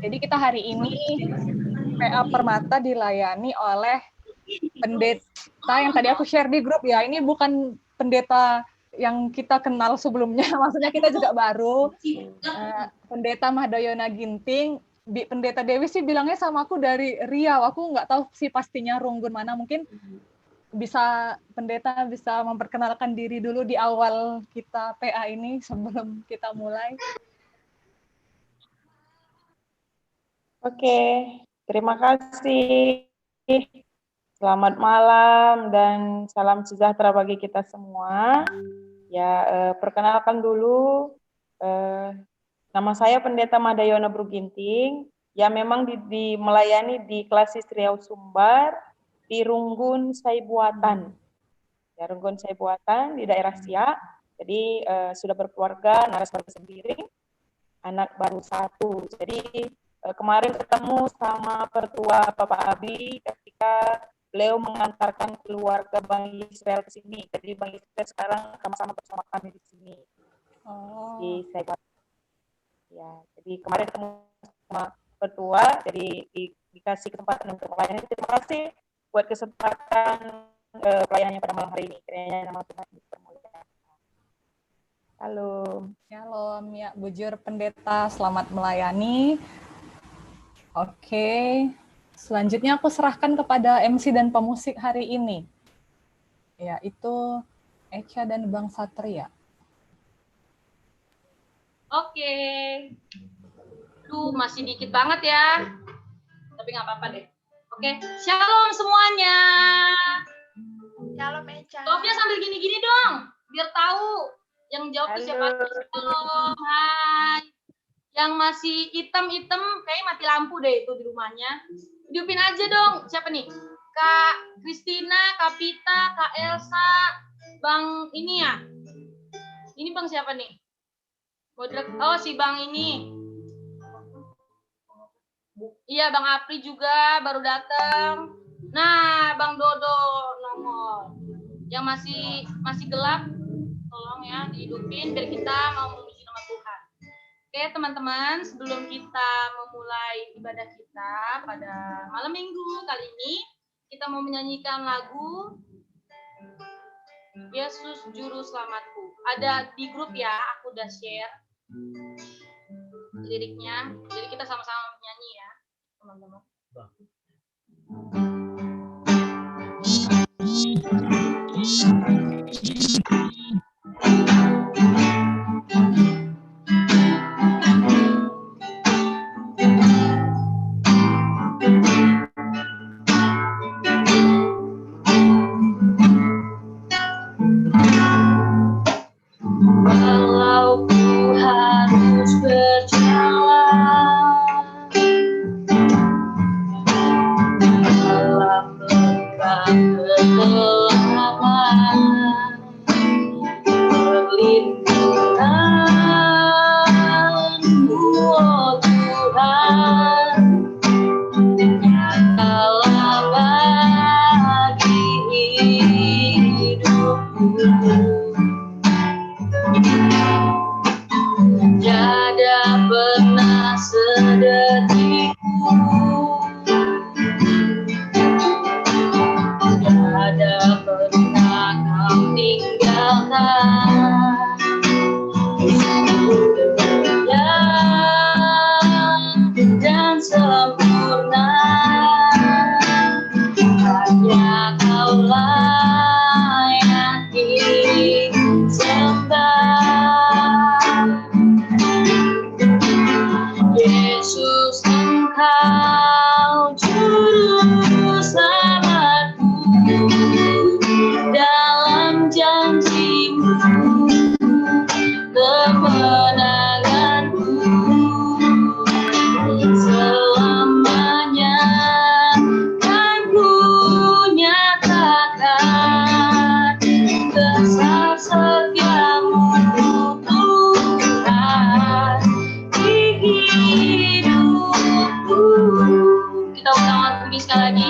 Jadi kita hari ini PA Permata dilayani oleh pendeta yang tadi aku share di grup ya. Ini bukan pendeta yang kita kenal sebelumnya, maksudnya kita juga baru. Pendeta Mahdayona Ginting, Pendeta Dewi sih bilangnya sama aku dari Riau. Aku nggak tahu sih pastinya Runggun mana. Mungkin bisa pendeta bisa memperkenalkan diri dulu di awal kita PA ini sebelum kita mulai. Oke, terima kasih. Selamat malam dan salam sejahtera bagi kita semua. Ya, perkenalkan dulu, nama saya Pendeta Mahdayona Bruginting. Ya, memang melayani di Klasis Riau Sumbar di Runggun Saibuatan. Ya, Runggun Saibuatan di daerah Siak. Jadi sudah berkeluarga, narasumber sendiri, anak baru 1. Jadi kemarin ketemu sama pertua Bapak Abi ketika beliau mengantarkan keluarga Bang Israel ke sini. Jadi Bang Israel sekarang sama-sama bersama kami di sini. Di Saibat. Ya, jadi kemarin ketemu sama pertua, jadi dikasih kesempatan untuk melayani. Terima kasih buat kesempatan pelayanannya pada malam hari ini. Kiranya nama Tuhan dipermuliakan. Halo. Shalom ya, bujur pendeta, selamat melayani. Oke, selanjutnya aku serahkan kepada MC dan pemusik hari ini, yaitu Echa dan Bang Satria. Oke, masih dikit banget ya, tapi nggak apa-apa deh. Oke, shalom semuanya. Shalom Echa. Jawabnya sambil gini-gini dong, biar tahu yang jawab itu siapa. Shalom, hai. Yang masih hitam-hitam, kayaknya mati lampu deh itu di rumahnya. Hidupin aja dong. Siapa nih? Kak Kristina, Kak Pita, Kak Elsa, Bang ini ya. Ini Bang siapa nih? Oh, si Bang ini. Iya, Bang Apri juga baru datang. Nah, Bang Dodo nongol. Yang masih gelap, tolong ya dihidupin biar kita mau memuji nama Tuhan. Oke teman-teman, sebelum kita memulai ibadah kita pada malam minggu kali ini, kita mau menyanyikan lagu Yesus Juru Selamatku. Ada di grup ya, aku udah share liriknya. Jadi kita sama-sama menyanyi ya, teman-teman. Walau ku harus berjalan dalam lembah kegelapan, perlindungan-Mu, oh Tuhan, nyatalah bagi hidupku. Tiada pernah sedetik tiada pernah Kau tinggalkan. Dan sempurna hanya Kau layak disembah. Yesus Engkau juru selamatku, dalam janji-Mu kemenanganku selamanya kan ku nyatakan besar setiamu Tuhan di hidupku. Kita ulang lagi sekali lagi.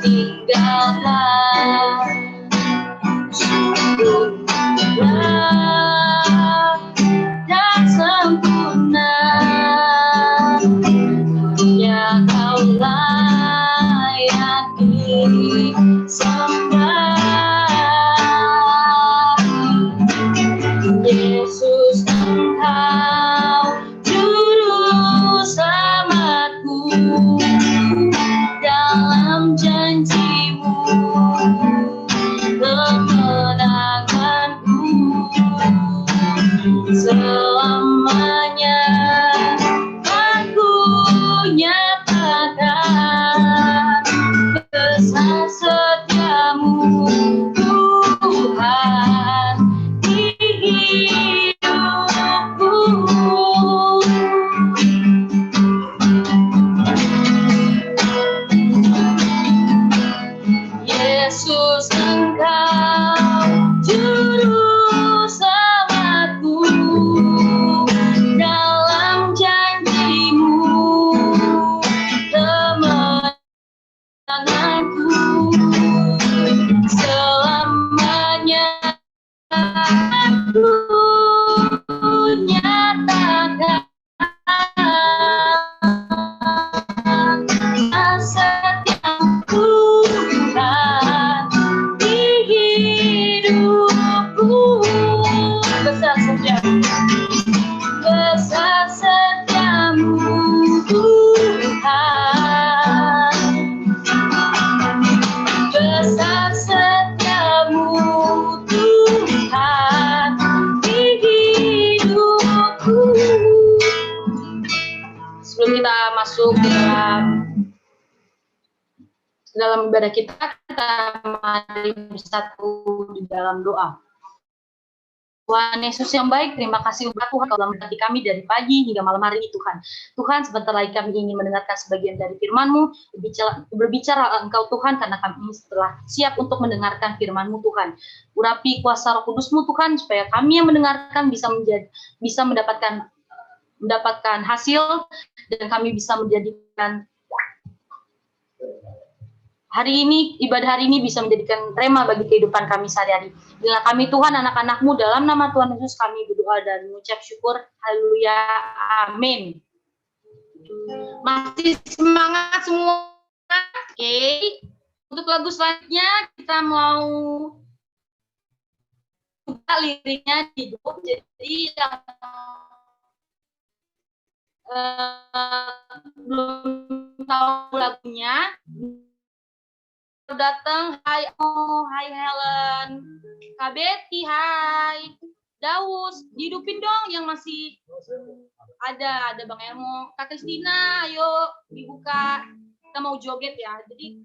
tinggalkan. Dan sempurna hanya Kau layak disembah. Yesus, Engkau juru selamatku, dalam janji-Mu kemenanganku. Selamanya aku nyatakan kasih setia-Mu, Tuhan, di hidupku. Yesus, Engkau juru selamatku, dalam janji-Mu kemenanganku. Selamanya aku nyatakan setiamu, Tuhan, di hidupku. Besar setiamu, Tuhan. Besar setiamu, Tuhan, di hidupku. Sebelum kita masuk ke dalam ibadah kita mari bersatu di dalam doa. Tuhan Yesus yang baik, terima kasih buat Tuhan Kau dalam hati kami dari pagi hingga malam hari ini, Tuhan. Tuhan, sebentar lagi kami ingin mendengarkan sebagian dari firman-Mu, berbicara Engkau Tuhan, karena kami telah siap untuk mendengarkan firman-Mu, Tuhan. Urapi kuasa Roh Kudus-Mu, Tuhan, supaya kami yang mendengarkan bisa mendapatkan hasil, dan kami bisa menjadikan hari ini, ibadah hari ini bisa menjadikan rema bagi kehidupan kami sehari-hari. Inilah kami Tuhan, anak-anak-Mu, dalam nama Tuhan Yesus kami berdoa dan mengucap syukur. Haleluya, amin. Masih semangat semua? Oke. Untuk lagu selanjutnya kita mau buka liriknya di grup. Jadi belum tahu lagunya, datang. Hai Helen, Kak Betty, hai Daus, dihidupin dong yang masih ada Bang Elmo, Kak Kristina, ayo dibuka, kita mau joget ya. Jadi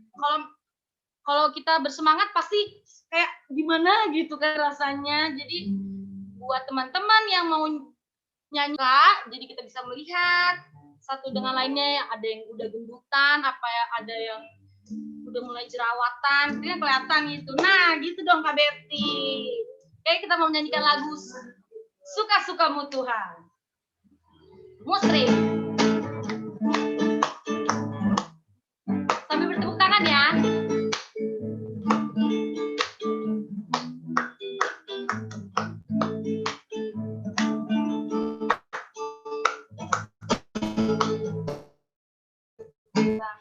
kalau kita bersemangat pasti kayak gimana gitu kan rasanya. Jadi buat teman-teman yang mau nyanyi, jadi kita bisa melihat satu dengan lainnya, ada yang udah gendutan, ada yang udah mulai jerawatan, itu kan kelihatan gitu. Nah, gitu dong Kak Betty. Oke, kita mau menyanyikan lagu Suka-Sukamu Tuhan. Musrik. Sambil bertepuk tangan ya.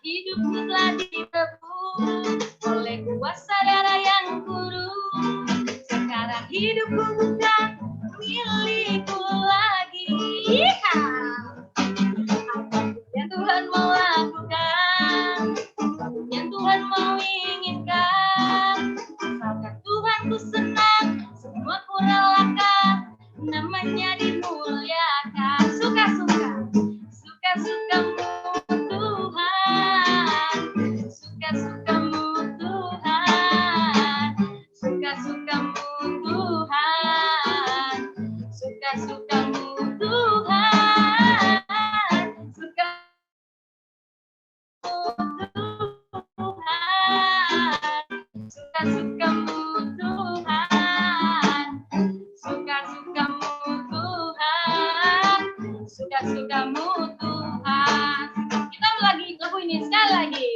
Hidupku telah dibelenggu oleh kuasa darah yang kurus. Sekarang hidupku bukan milikku lagi. Apapun yang Tuhan mau lakukan, apapun yang Tuhan mau inginkan, asalkan Tuhan ku senang, semua ku relakan, namanya dimuliakan. Suka-sukamu Suka-sukamu Tuhan. Kita lagi lagu ini sekali lagi.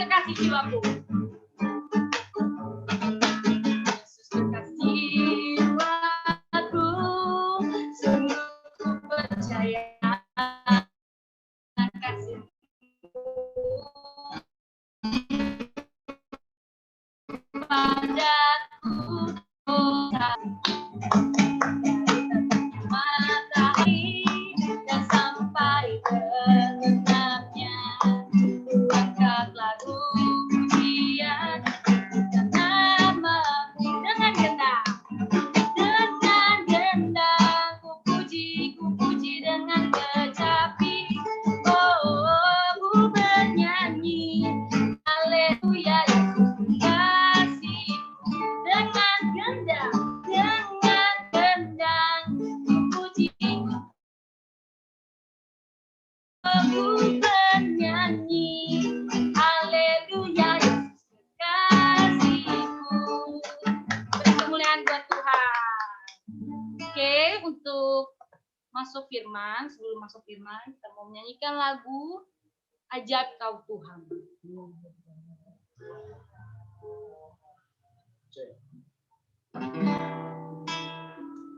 kekasih jiwaku. Yesus kekasih jiwaku, sungguh ku percaya kasih-Mu padaku. Oh, matahari dan sampai gelapnya, angkatlah pujian nama-Mu dengan gendang. Dengan gendang ku puji dengan kecapi. Oh, ku bernyanyi haleluya Yesus kasih-Mu. Dengan gendang ku puji, ku bernyanyi haleluya Yesus kasih-Mu. Beri kemuliaan buat Tuhan. Oke, untuk masuk firman, sebelum masuk firman, kita mau menyanyikan lagu Ajaib Kau Tuhan.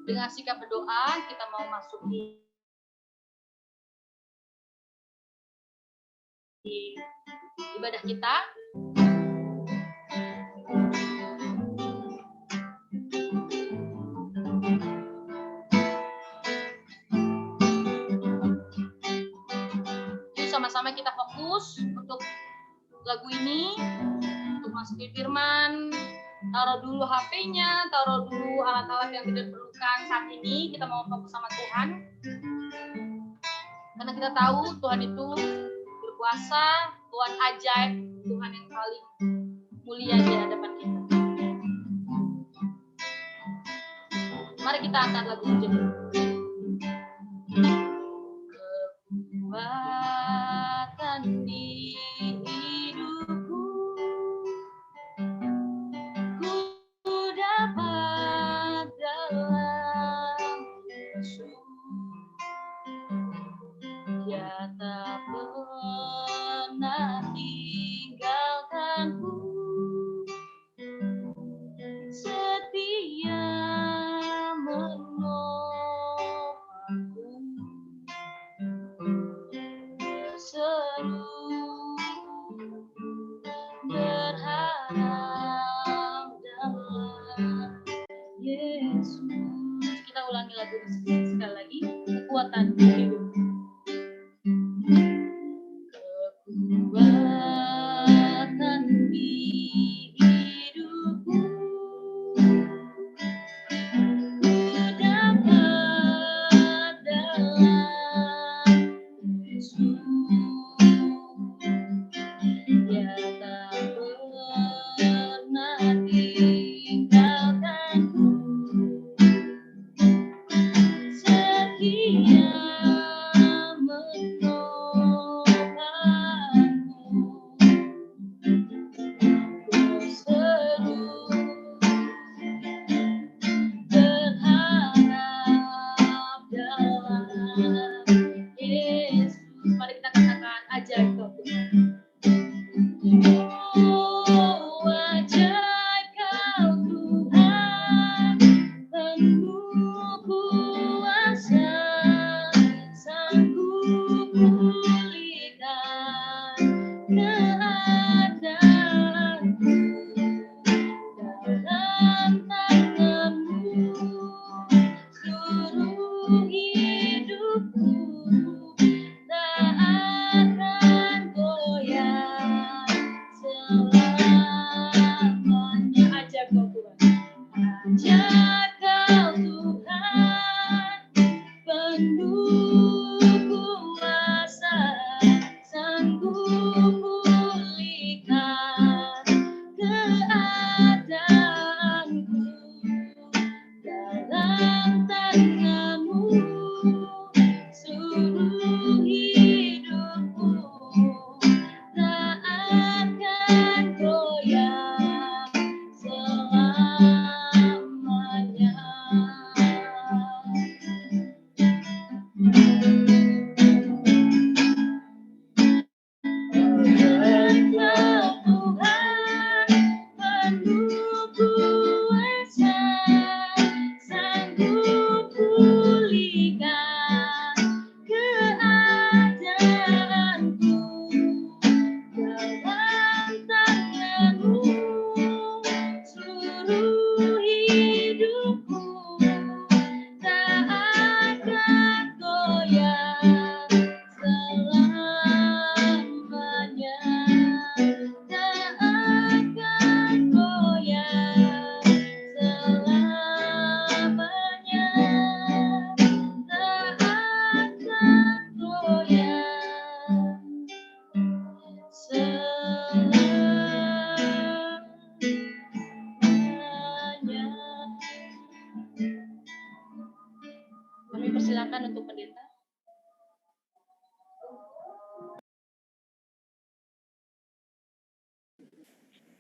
Dengan sikap berdoa, kita mau masuk di ibadah kita. Jadi sama-sama kita fokus untuk lagu ini, untuk masukin firman. Taruh dulu HP-nya, taruh dulu alat-alat yang tidak diperlukan saat ini. Kita mau fokus sama Tuhan. Karena kita tahu Tuhan itu berkuasa, Tuhan ajaib, Tuhan yang paling mulia di hadapan kita. Mari kita angkat lagu ini. Kekuatan di hidupku, ku dapat dalam Yesus. Dia tak pernah tinggalkanku, setia menopangku, berseru berharap dalam Yesus. Kita ulangi lagu ini sekali lagi. Kekuatan hidup. Kekuatan di hidupku, ku dapat dalam Yesus. Dia tak pernah tinggalkanku, setia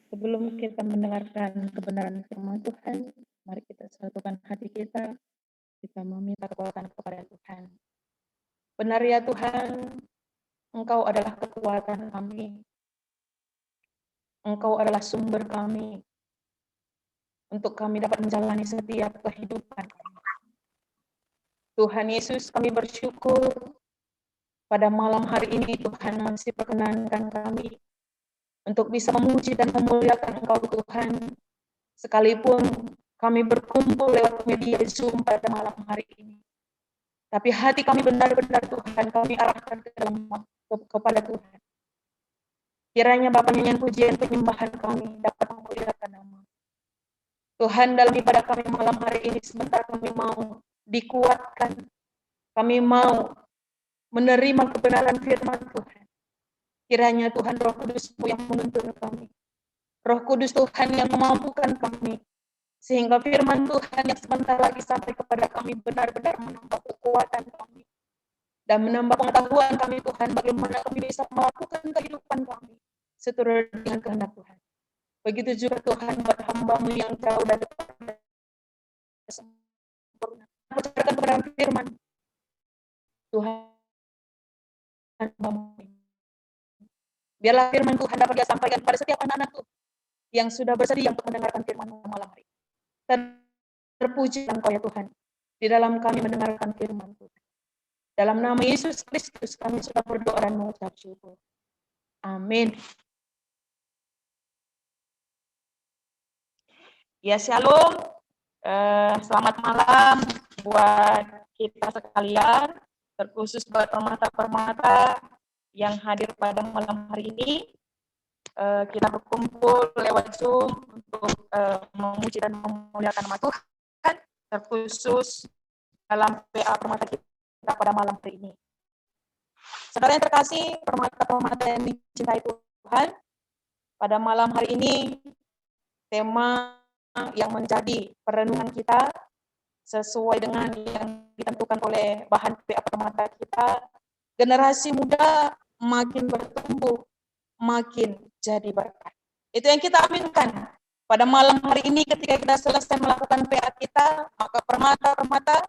Sebelum kita mendengarkan kebenaran firman Tuhan, mari kita satukan hati kita meminta kekuatan kepada Tuhan. Benar ya Tuhan, Engkau adalah kekuatan kami. Engkau adalah sumber kami untuk kami dapat menjalani setiap kehidupan. Tuhan Yesus, kami bersyukur pada malam hari ini Tuhan masih perkenankan kami untuk bisa memuji dan memuliakan Engkau Tuhan, sekalipun kami berkumpul lewat media Zoom pada malam hari ini. Tapi hati kami benar-benar Tuhan, kami arahkan kepada Tuhan. Kiranya Bapa nyanyian pujian penyembahan kami dapat memuliakan nama Tuhan. Dalam ibadah kami malam hari ini, sebentar kami mau dikuatkan, kami mau menerima kebenaran firman Tuhan. Kiranya Tuhan Roh Kudus-Mu yang menuntun kami, Roh Kudus Tuhan yang memampukan kami, sehingga firman Tuhan yang sebentar lagi sampai kepada kami benar-benar menambah kekuatan kami dan menambah pengetahuan kami Tuhan, bagaimana kami bisa melakukan kehidupan kami seturut dengan kehendak Tuhan. Begitu juga Tuhan buat hamba-Mu yang jauh dari sempurna, mengucapkan kebenaran firman Tuhan. Biarlah firman Tuhan dapat Dia sampaikan pada setiap anak-anak Tuhan yang sudah bersedia untuk mendengarkan firman malam hari. Terpuji Engkau ya Tuhan, di dalam kami mendengarkan firman Tuhan. Dalam nama Yesus Kristus kami sudah berdoa dan mengucap syukur. Amin. Ya, shalom. Selamat malam buat kita sekalian, terkhusus buat permata-permata yang hadir pada malam hari ini. Kita berkumpul lewat Zoom untuk memuji dan memuliakan nama Tuhan, terkhusus dalam PA Permata kita pada malam hari ini. Saudara yang terkasih, permata-permata yang dicintai Tuhan, pada malam hari ini tema yang menjadi perenungan kita sesuai dengan yang ditentukan oleh bahan PA Permata kita, generasi muda makin bertumbuh, makin jadi berkat. Itu yang kita aminkan pada malam hari ini. Ketika kita selesai melakukan PA kita, maka permata-permata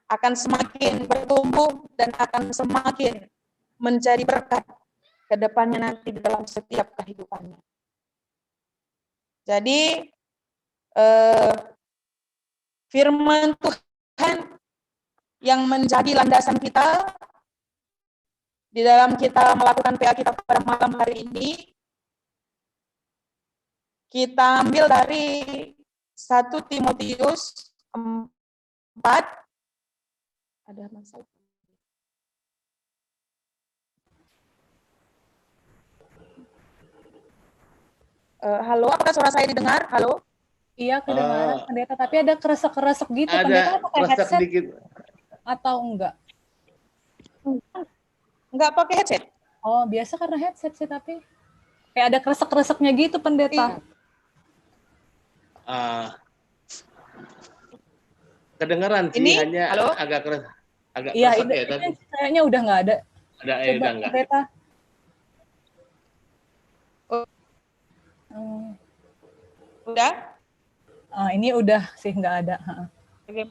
akan semakin bertumbuh dan akan semakin menjadi berkat ke depannya nanti di dalam setiap kehidupannya. Jadi firman Tuhan yang menjadi landasan kita di dalam kita melakukan PA kita pada malam hari ini, kita ambil dari 1 Timotius 4. Ada masalah. Halo, apakah suara saya didengar? Halo? Iya, kedengaran pendeta, tapi ada keresek-keresek gitu. Ada Pendeta pakai headset dikit. atau enggak? Enggak pakai headset. Oh, biasa karena headset sih, tapi kayak ada keresek-kereseknya gitu, pendeta. Kedengaran sih, ini, hanya halo? agak keresek Iya, ya, tapi kayaknya udah nggak ada. ada Coba udah enggak. pendeta. Udah? Ini udah sih nggak ada. Oke.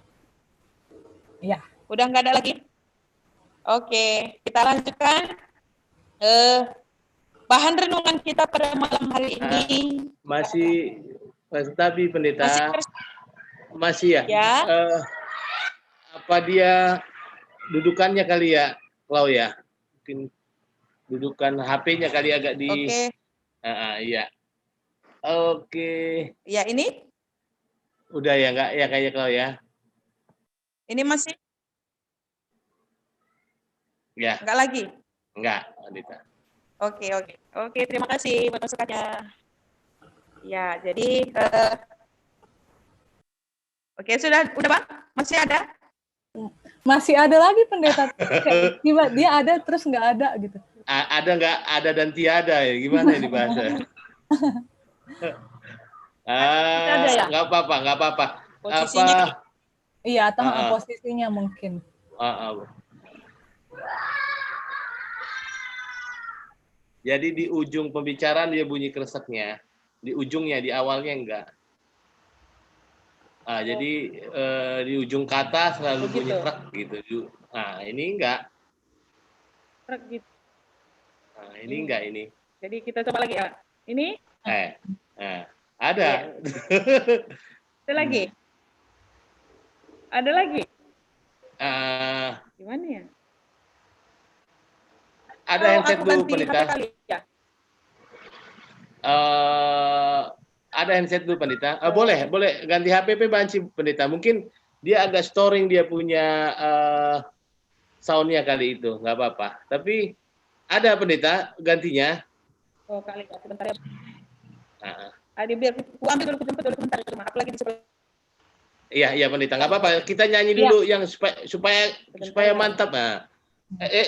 Iya. Udah nggak ada lagi? Oke, kita lanjutkan. Bahan renungan kita pada malam hari ini. Masih tapi pendeta masih ya? Ya. Apa dia dudukannya kali ya, Klau ya? Mungkin dudukan HP-nya kali agak di. Oke. Iya. Oke. Ya, ini? Udah ya, enggak ya kayak Klau ya? Ini masih? Ya. Enggak lagi? Enggak, pendeta. Oke, terima kasih buat masukannya. Ya, jadi oke, udah Bang? Masih ada? Masih ada lagi pendeta. Tiba dia ada terus nggak ada gitu. Ada nggak ada dan tiada ya, gimana ini bahasa? Ya? Nggak apa-apa. Posisinya Iya, atau posisinya mungkin. Jadi di ujung pembicaraan dia bunyi kreseknya. di ujungnya, di awalnya enggak. Jadi di ujung kata selalu bunyi trek gitu. Nah, ini enggak. Trek gitu. Nah, ini enggak ini. Jadi kita coba lagi ya. Ini? Ada. Ada lagi? Ada lagi? Gimana ya? Ada handset dulu, Pendeta. Ada handset dulu, Pendeta. Boleh ganti HP Banci, Pendeta. Mungkin dia agak storing, dia punya soundnya kali itu, nggak apa-apa. Tapi ada, Pendeta, gantinya. Oh, kali sebentar ya. Biar aku ambil dulu sebentar di rumah. Aku lagi di sebelah. Iya, Pendeta, nggak apa-apa. Kita nyanyi dulu yang supaya mantap. Nah.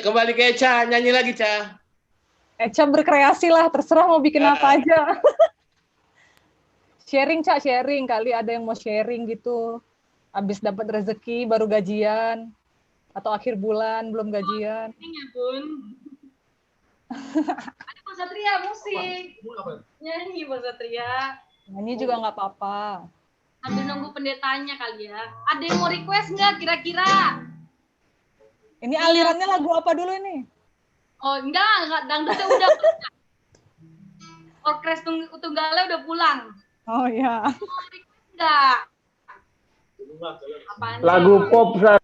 Kembali ke Echa, nyanyi lagi, Ca. Echa berkreasi lah, terserah mau bikin apa aja. Sharing, Ca, sharing. Kali ada yang mau sharing gitu. Habis dapat rezeki, baru gajian. Atau akhir bulan, belum gajian. Ya, Bun. Ada Pak Satria, musik. Nyanyi, Pak Satria. Nyanyi juga nggak apa-apa. Sambil nunggu pendetanya kali ya. Ada yang mau request nggak kira-kira? Ini alirannya lagu apa dulu ini? Oh, enggak, dangdutnya udah. Orkes Tunggalnya udah pulang. Oh iya. Enggak. Lagu pop, Sat.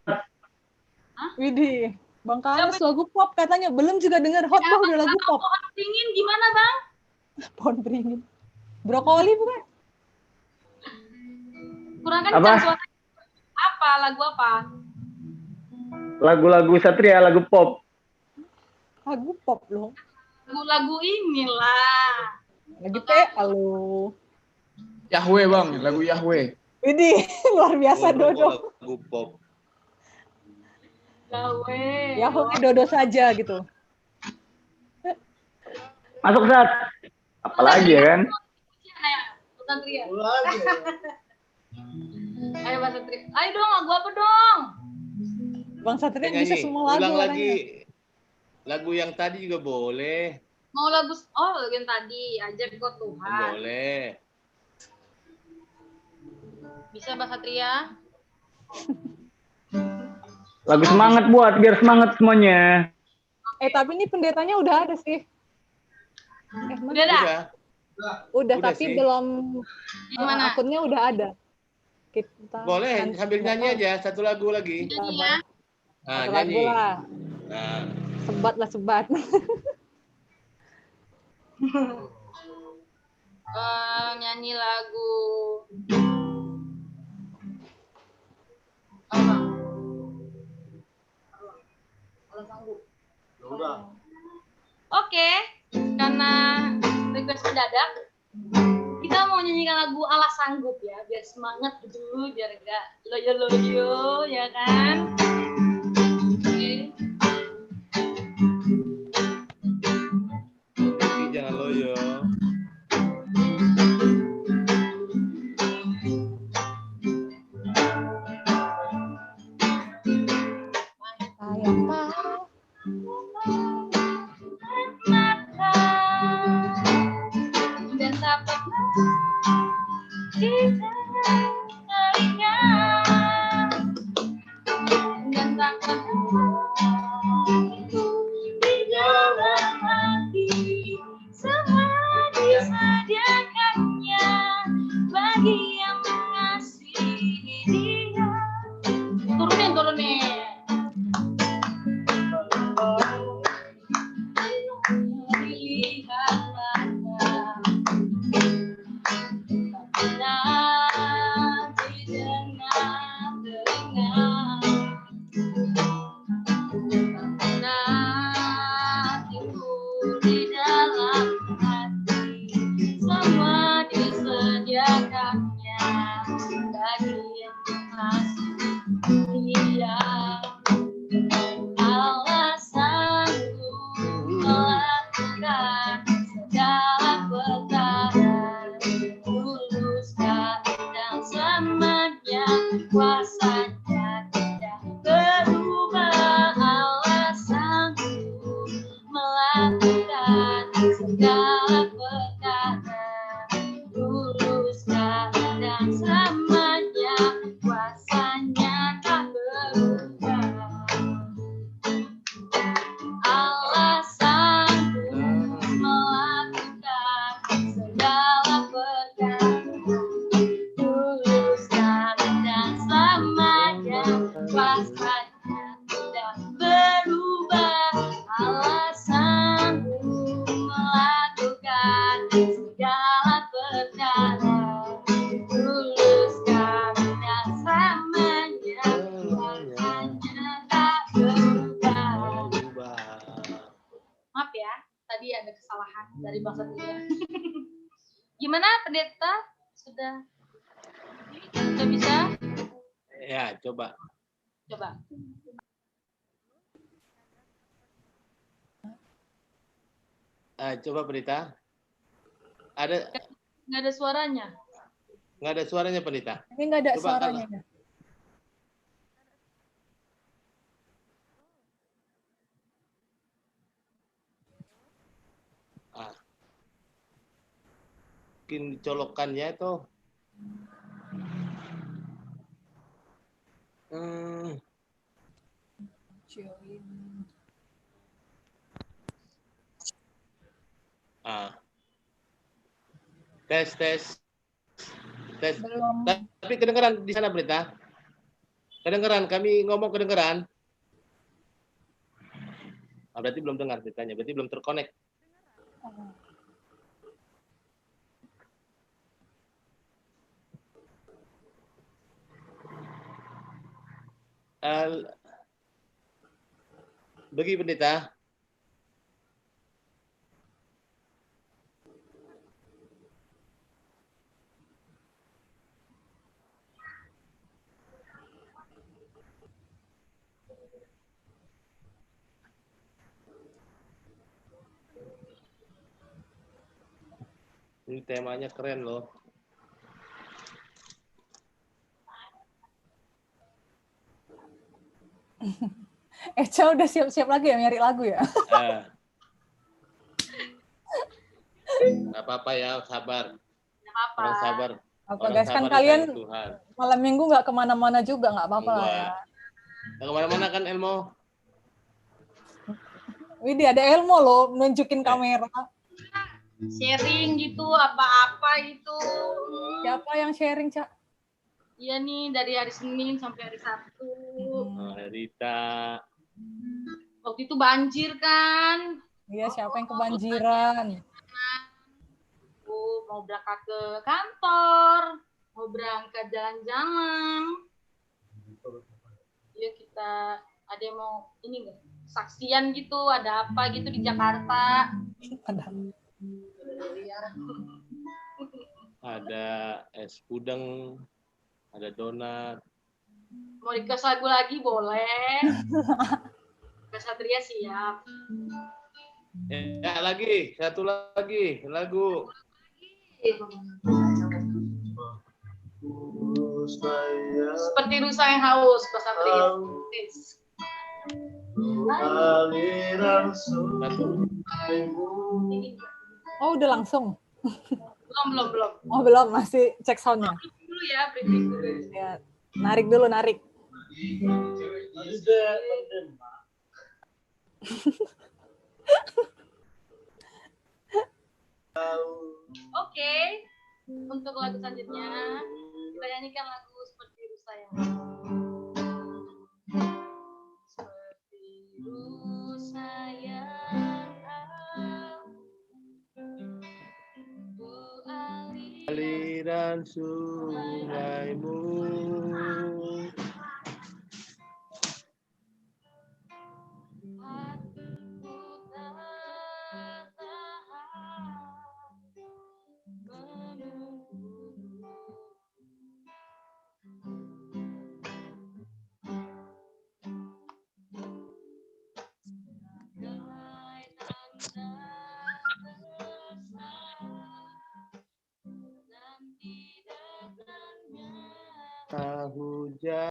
Widih, Bang Karis lagu pop katanya. Belum juga dengar hot bah udah lagu pop. Pohon dingin gimana, Bang? Pohon beringin. Brokoli bukan? Kurang kan suara. Apa? Lagu apa? Lagu-lagu Satria, lagu pop. Lagu pop loh. Lagu-lagu inilah. Lagi PA lo. Yahweh, Bang, lagu Yahweh. Widih, luar biasa Dodo. Lagu pop. Yahweh. Yahweh Dodo saja gitu. Masuk, Sat. Apalagi ya kan? Satria. Ayo Mas Satria. Ayo dong, lagu apa dong? Bang Satria bisa semua lagu. Ulang lagi. Lagu yang tadi juga boleh. Mau lagu yang tadi, Ajak Kau Tuhan. Boleh. Bisa Mas Satria? Lagu semangat buat, biar semangat semuanya. Tapi ini pendetanya udah ada sih. Udah ada? Udah, tapi sih. belum. Gimana? Akunnya udah ada. Kita Boleh, sambil nyanyi aja satu lagu lagi. Nyanyi ya. Nah, satu lagu nyanyi. lah. Nah, Sebat lah, sebat. Nyanyi lagu apa? Kalau sanggup. Oke, karena request mendadak, kita mau nyanyikan lagu Ala Sanggup ya, biar semangat dulu, biar enggak loyo-loyo, ya kan? Oke. jangan loyo. Dan tak pernah kita teringat, dan tak pernah itu di dalam hati, semua disediakannya bagi yang mengasihi dia. Turunin. lagu ya. Gimana pendeta? Sudah bisa? Ya, coba. Coba. Coba pendeta. Ada Nggak ada suaranya. nggak ada suaranya pendeta? Ini nggak ada Coba suaranya. Mungkin colokannya itu. Tes. Belum. Tapi kedengeran di sana berita? Kedengeran, kami ngomong kedengeran. Berarti belum dengar beritanya, berarti belum terkonek. Bagi pendeta. Ini temanya keren loh. Eca udah siap-siap lagi ya nyari lagu ya? Nggak apa-apa ya, sabar. Nggak apa-apa. Orang sabar. Apa Orang guys, kan sabar kalian disayang Tuhan. malam minggu nggak kemana-mana juga, nggak apa-apa lah ya. Nggak kemana-mana kan Elmo? Widih, ada Elmo loh nunjukin kamera. Sharing gitu, apa-apa itu. Siapa yang sharing, Cak? Iya nih, dari hari Senin sampai hari Sabtu. Rita. Waktu itu banjir kan. Iya, siapa yang kebanjiran? Mau berangkat ke kantor, mau berangkat jalan-jalan. Ya kita ada yang mau ini enggak? Saksian gitu, ada apa gitu di Jakarta. Ada es udang, ada donat. Mau dikasih lagu lagi boleh. Kak Satria siap. Ya lagi, satu lagi lagu. Seperti rusa yang haus, Kak Satria. Oh, udah langsung? Belum. Oh, belum, masih cek soundnya. Dulu ya, briefing dulu. Ya, narik dulu, narik. Oke, untuk lagu selanjutnya kita nyanyikan lagu Seperti Rusa yang seperti rusa yang Aliran sungaimu. Hujan.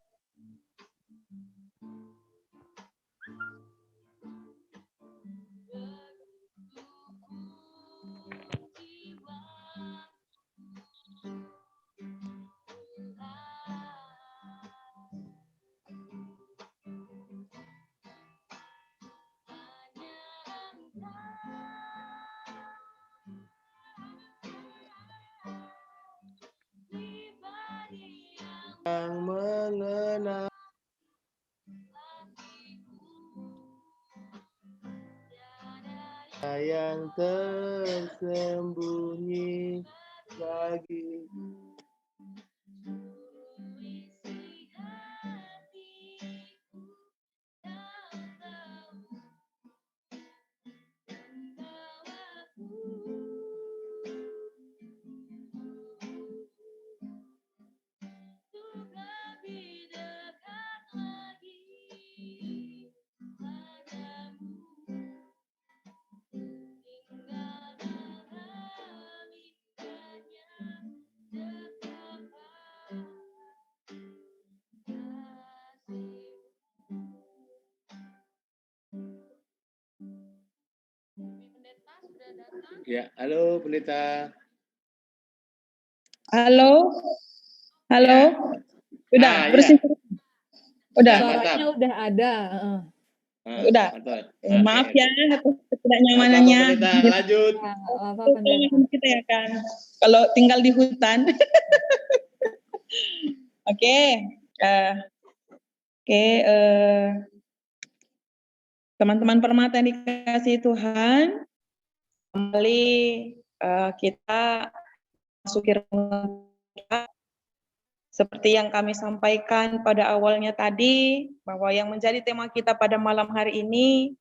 Yang mengenal yang tersembunyi lagi. Ya, halo pendeta. Halo, halo. Ya. Udah, Ah, bersih. ya. Udah, Ya, mantap. Suaranya udah ada. udah. Mantap. Maaf Oke. ya atas Apa-apa ketidaknyamanannya. pendeta, lanjut. Ya, apa pendeta? Kita ya kan, kalau tinggal di hutan. Oke, teman-teman permata yang dikasihi Tuhan, kembali kita masuki renungan kita. Seperti yang kami sampaikan pada awalnya tadi, bahwa yang menjadi tema kita pada malam hari ini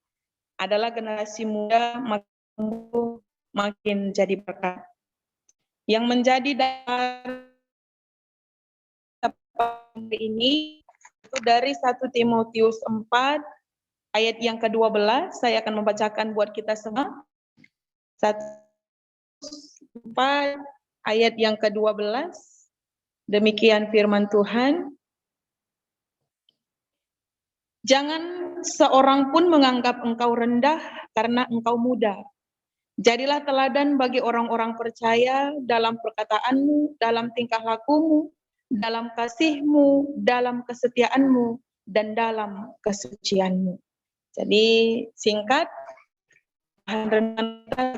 adalah generasi muda makin tumbuh, makin jadi berkat. Yang menjadi dasar ini itu dari 1 Timotius 4 ayat yang ke-12. Saya akan membacakan buat kita semua. 1 4 ayat yang ke-12. Demikian firman Tuhan. Jangan seorang pun menganggap engkau rendah karena engkau muda. Jadilah teladan bagi orang-orang percaya dalam perkataanmu, dalam tingkah lakumu, dalam kasihmu, dalam kesetiaanmu, dan dalam kesucianmu. Jadi singkat,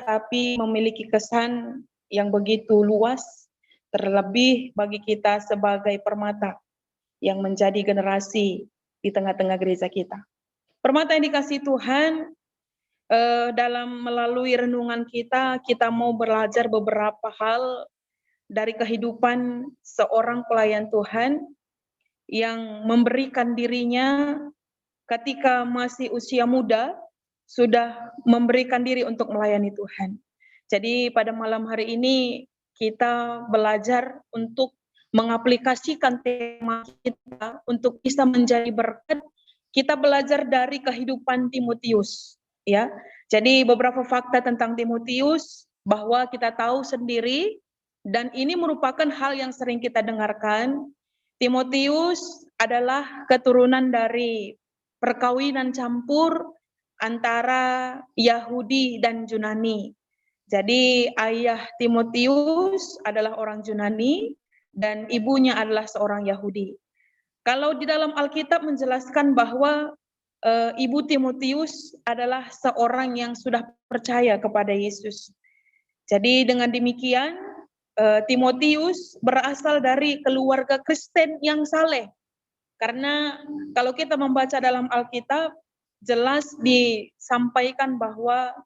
tapi memiliki kesan yang begitu luas, terlebih bagi kita sebagai permata yang menjadi generasi di tengah-tengah gereja kita. Permata yang dikasihi Tuhan, dalam melalui renungan kita mau belajar beberapa hal dari kehidupan seorang pelayan Tuhan yang memberikan dirinya ketika masih usia muda, sudah memberikan diri untuk melayani Tuhan. Jadi pada malam hari ini kita belajar untuk mengaplikasikan tema kita untuk bisa menjadi berkat. Kita belajar dari kehidupan Timotius, ya. Jadi beberapa fakta tentang Timotius bahwa kita tahu sendiri, dan ini merupakan hal yang sering kita dengarkan. Timotius adalah keturunan dari perkawinan campur antara Yahudi dan Yunani. Jadi ayah Timotius adalah orang Yunani dan ibunya adalah seorang Yahudi. Kalau di dalam Alkitab menjelaskan bahwa ibu Timotius adalah seorang yang sudah percaya kepada Yesus. Jadi dengan demikian Timotius berasal dari keluarga Kristen yang saleh. Karena kalau kita membaca dalam Alkitab, jelas disampaikan bahwa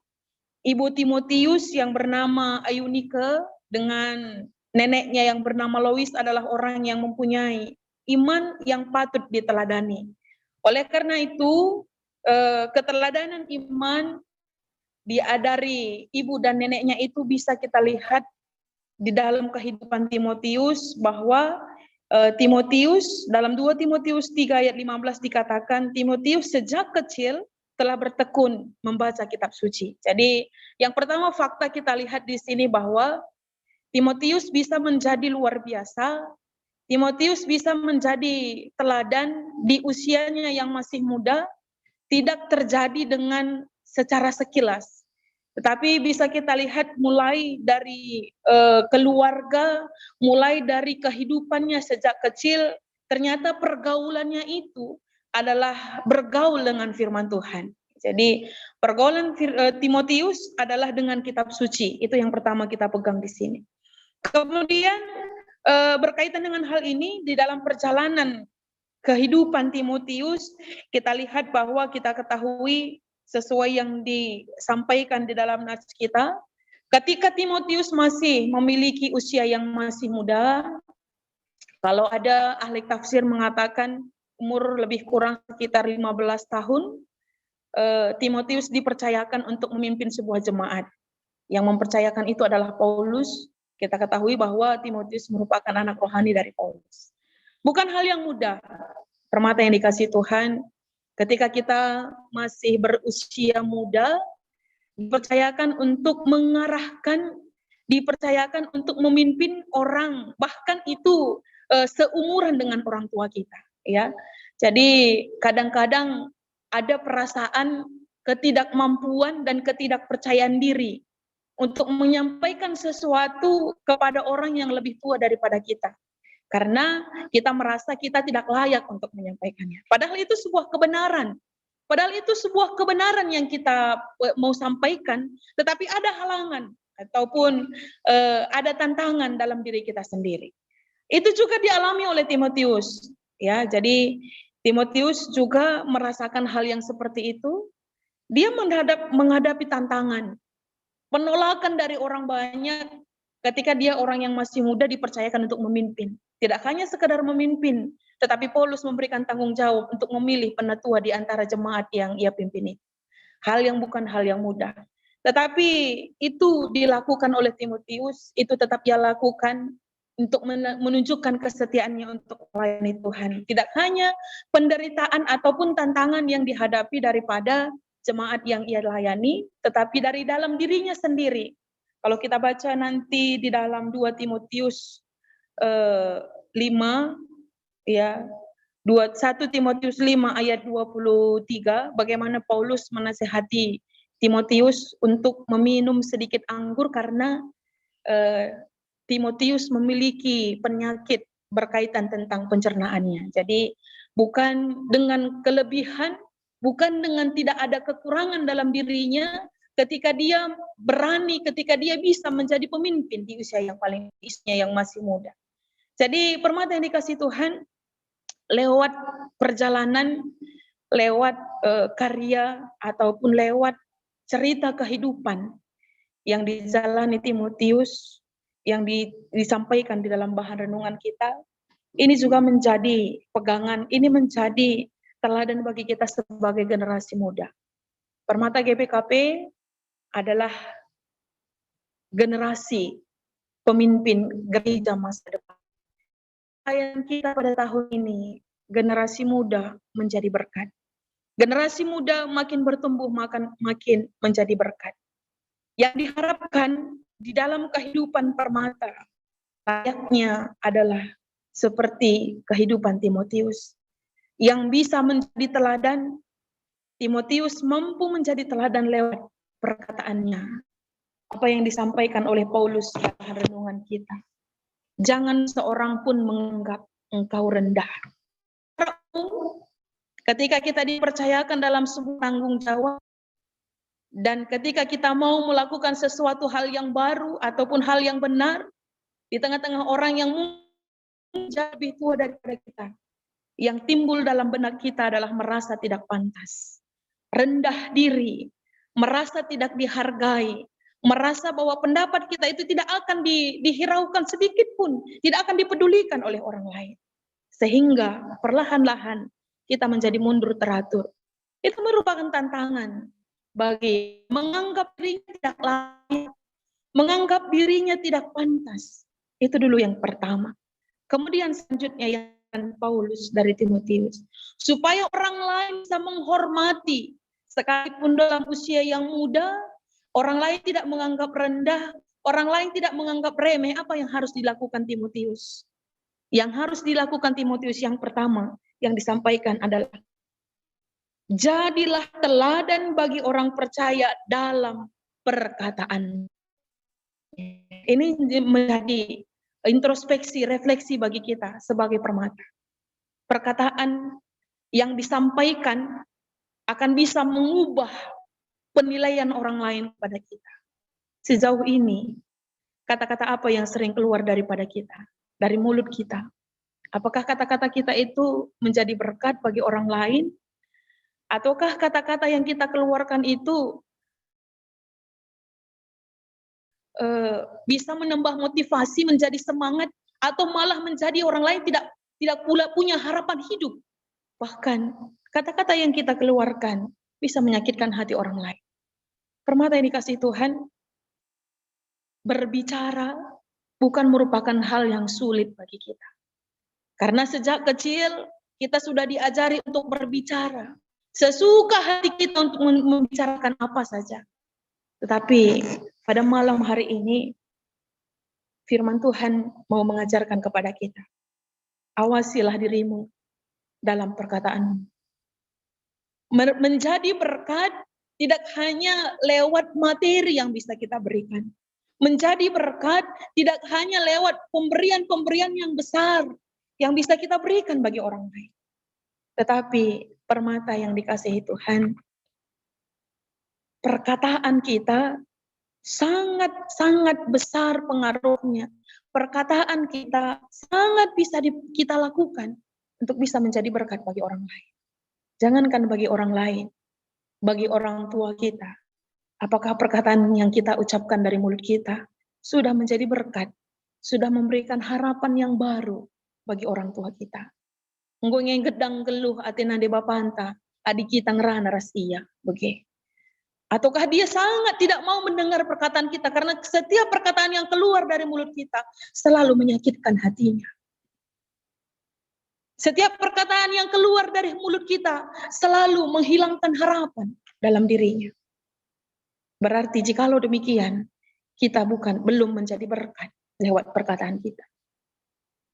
ibu Timotius yang bernama Ayunike dengan neneknya yang bernama Lois adalah orang yang mempunyai iman yang patut diteladani. Oleh karena itu, keteladanan iman dari ibu dan neneknya itu bisa kita lihat di dalam kehidupan Timotius, bahwa Timotius dalam 2 Timotius 3 ayat 15 dikatakan Timotius sejak kecil telah bertekun membaca kitab suci. Jadi yang pertama fakta kita lihat di sini bahwa Timotius bisa menjadi luar biasa. Timotius bisa menjadi teladan di usianya yang masih muda, tidak terjadi dengan secara sekilas. Tetapi bisa kita lihat mulai dari keluarga, mulai dari kehidupannya sejak kecil, ternyata pergaulannya itu adalah bergaul dengan firman Tuhan. Jadi pergaulan Timotius adalah dengan kitab suci. Itu yang pertama kita pegang di sini. Kemudian berkaitan dengan hal ini di dalam perjalanan kehidupan Timotius, kita lihat bahwa kita ketahui sesuai yang disampaikan di dalam nats kita, ketika Timotius masih memiliki usia yang masih muda, kalau ada ahli tafsir mengatakan umur lebih kurang sekitar 15 tahun, Timotius dipercayakan untuk memimpin sebuah jemaat. Yang mempercayakan itu adalah Paulus. Kita ketahui bahwa Timotius merupakan anak rohani dari Paulus. Bukan hal yang mudah, permata yang dikasihi Tuhan, ketika kita masih berusia muda, dipercayakan untuk mengarahkan, dipercayakan untuk memimpin orang, bahkan itu seumuran dengan orang tua kita, ya. Jadi kadang-kadang ada perasaan ketidakmampuan dan ketidakpercayaan diri untuk menyampaikan sesuatu kepada orang yang lebih tua daripada kita. Karena kita merasa kita tidak layak untuk menyampaikannya. Padahal itu sebuah kebenaran. Padahal itu sebuah kebenaran yang kita mau sampaikan, tetapi ada halangan ataupun ada tantangan dalam diri kita sendiri. Itu juga dialami oleh Timotius. Ya, jadi Timotius juga merasakan hal yang seperti itu. Dia menghadapi tantangan, penolakan dari orang banyak ketika dia orang yang masih muda dipercayakan untuk memimpin. Tidak hanya sekedar memimpin, tetapi Paulus memberikan tanggung jawab untuk memilih penatua di antara jemaat yang ia pimpin itu. Hal yang bukan hal yang mudah. Tetapi itu dilakukan oleh Timotius, itu tetap ia lakukan untuk menunjukkan kesetiaannya untuk melayani Tuhan. Tidak hanya penderitaan ataupun tantangan yang dihadapi daripada jemaat yang ia layani, tetapi dari dalam dirinya sendiri. Kalau kita baca nanti di dalam 2 Timotius 5, ya, 1 Timotius 5 ayat 23, bagaimana Paulus menasihati Timotius untuk meminum sedikit anggur karena Timotius memiliki penyakit berkaitan tentang pencernaannya. Jadi bukan dengan kelebihan, bukan dengan tidak ada kekurangan dalam dirinya, ketika dia berani, ketika dia bisa menjadi pemimpin di usia yang paling yang masih muda. Jadi permata yang dikasih Tuhan, lewat perjalanan, lewat karya ataupun lewat cerita kehidupan yang dijalani Timotius, yang disampaikan di dalam bahan renungan kita, ini juga menjadi pegangan, ini menjadi teladan bagi kita sebagai generasi muda. Permata GPKP adalah generasi pemimpin gereja masa depan. Yang kita pada tahun ini, generasi muda menjadi berkat. Generasi muda makin bertumbuh, makin menjadi berkat. Yang diharapkan di dalam kehidupan permata, layaknya adalah seperti kehidupan Timotius. Yang bisa menjadi teladan, Timotius mampu menjadi teladan lewat perkataannya. Apa yang disampaikan oleh Paulus dalam renungan kita. Jangan seorang pun menganggap engkau rendah. Ketika kita dipercayakan dalam sebuah tanggung jawab, dan ketika kita mau melakukan sesuatu hal yang baru ataupun hal yang benar, di tengah-tengah orang yang mungkin lebih tua daripada kita, yang timbul dalam benak kita adalah merasa tidak pantas, rendah diri, merasa tidak dihargai, merasa bahwa pendapat kita itu tidak akan dihiraukan sedikit pun, tidak akan dipedulikan oleh orang lain. Sehingga perlahan-lahan kita menjadi mundur teratur. Itu merupakan tantangan bagi menganggap dirinya tidak layak, menganggap dirinya tidak pantas. Itu dulu yang pertama. Kemudian selanjutnya yang Paulus dari Timotius, supaya orang lain bisa menghormati, sekalipun dalam usia yang muda, orang lain tidak menganggap rendah, orang lain tidak menganggap remeh. Apa yang harus dilakukan Timotius? Yang harus dilakukan Timotius yang pertama yang disampaikan adalah jadilah teladan bagi orang percaya dalam perkataan. Ini menjadi introspeksi, refleksi bagi kita sebagai permata. Perkataan yang disampaikan akan bisa mengubah penilaian orang lain kepada kita. Sejauh ini, kata-kata apa yang sering keluar daripada kita, dari mulut kita? Apakah kata-kata kita itu menjadi berkat bagi orang lain? Ataukah kata-kata yang kita keluarkan itu bisa menambah motivasi, menjadi semangat, atau malah menjadi orang lain tidak pula punya harapan hidup? Bahkan kata-kata yang kita keluarkan bisa menyakitkan hati orang lain. Permata yang dikasih Tuhan, berbicara bukan merupakan hal yang sulit bagi kita. Karena sejak kecil kita sudah diajari untuk berbicara. Sesuka hati kita untuk membicarakan apa saja. Tetapi pada malam hari ini, firman Tuhan mau mengajarkan kepada kita. Awasilah dirimu dalam perkataanmu. Menjadi berkat tidak hanya lewat materi yang bisa kita berikan. Menjadi berkat tidak hanya lewat pemberian-pemberian yang besar yang bisa kita berikan bagi orang lain. Tetapi permata yang dikasihi Tuhan, perkataan kita sangat-sangat besar pengaruhnya. Perkataan kita sangat bisa kita lakukan untuk bisa menjadi berkat bagi orang lain. Jangankan bagi orang lain, bagi orang tua kita. Apakah perkataan yang kita ucapkan dari mulut kita sudah menjadi berkat, sudah memberikan harapan yang baru bagi orang tua kita. Nggong gedang geluh atina de bapanta, adik kita ngerana rasia, begitu. Ataukah dia sangat tidak mau mendengar perkataan kita karena setiap perkataan yang keluar dari mulut kita selalu menyakitkan hatinya. Setiap perkataan yang keluar dari mulut kita selalu menghilangkan harapan dalam dirinya. Berarti jikalau demikian, kita belum menjadi berkat lewat perkataan kita.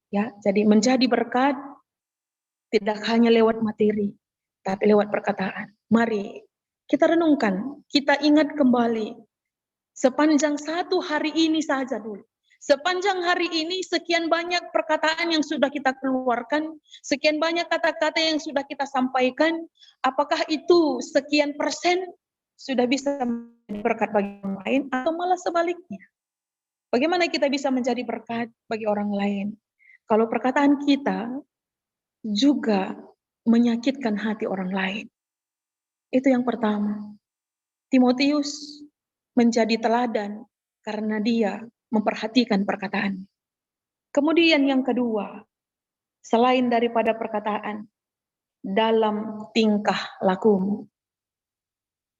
Ya, jadi menjadi berkat tidak hanya lewat materi, tapi lewat perkataan. Mari kita renungkan, kita ingat kembali sepanjang satu hari ini saja dulu. Sepanjang hari ini sekian banyak perkataan yang sudah kita keluarkan, sekian banyak kata-kata yang sudah kita sampaikan, apakah itu sekian persen sudah bisa menjadi berkat bagi orang lain atau malah sebaliknya? Bagaimana kita bisa menjadi berkat bagi orang lain? Kalau perkataan kita juga menyakitkan hati orang lain. Itu yang pertama. Timotius menjadi teladan karena dia memperhatikan perkataan. Kemudian yang kedua, selain daripada perkataan, dalam tingkah lakumu.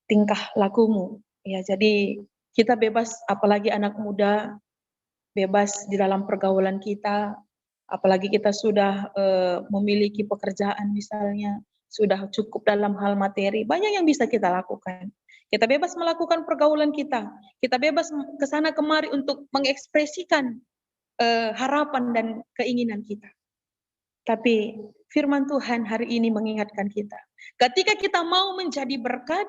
Tingkah lakumu. Ya, jadi kita bebas, apalagi anak muda, bebas di dalam pergaulan kita, apalagi kita sudah memiliki pekerjaan misalnya, sudah cukup dalam hal materi, banyak yang bisa kita lakukan. Kita bebas melakukan pergaulan kita bebas kesana kemari untuk mengekspresikan harapan dan keinginan kita. Tapi firman Tuhan hari ini mengingatkan kita, ketika kita mau menjadi berkat,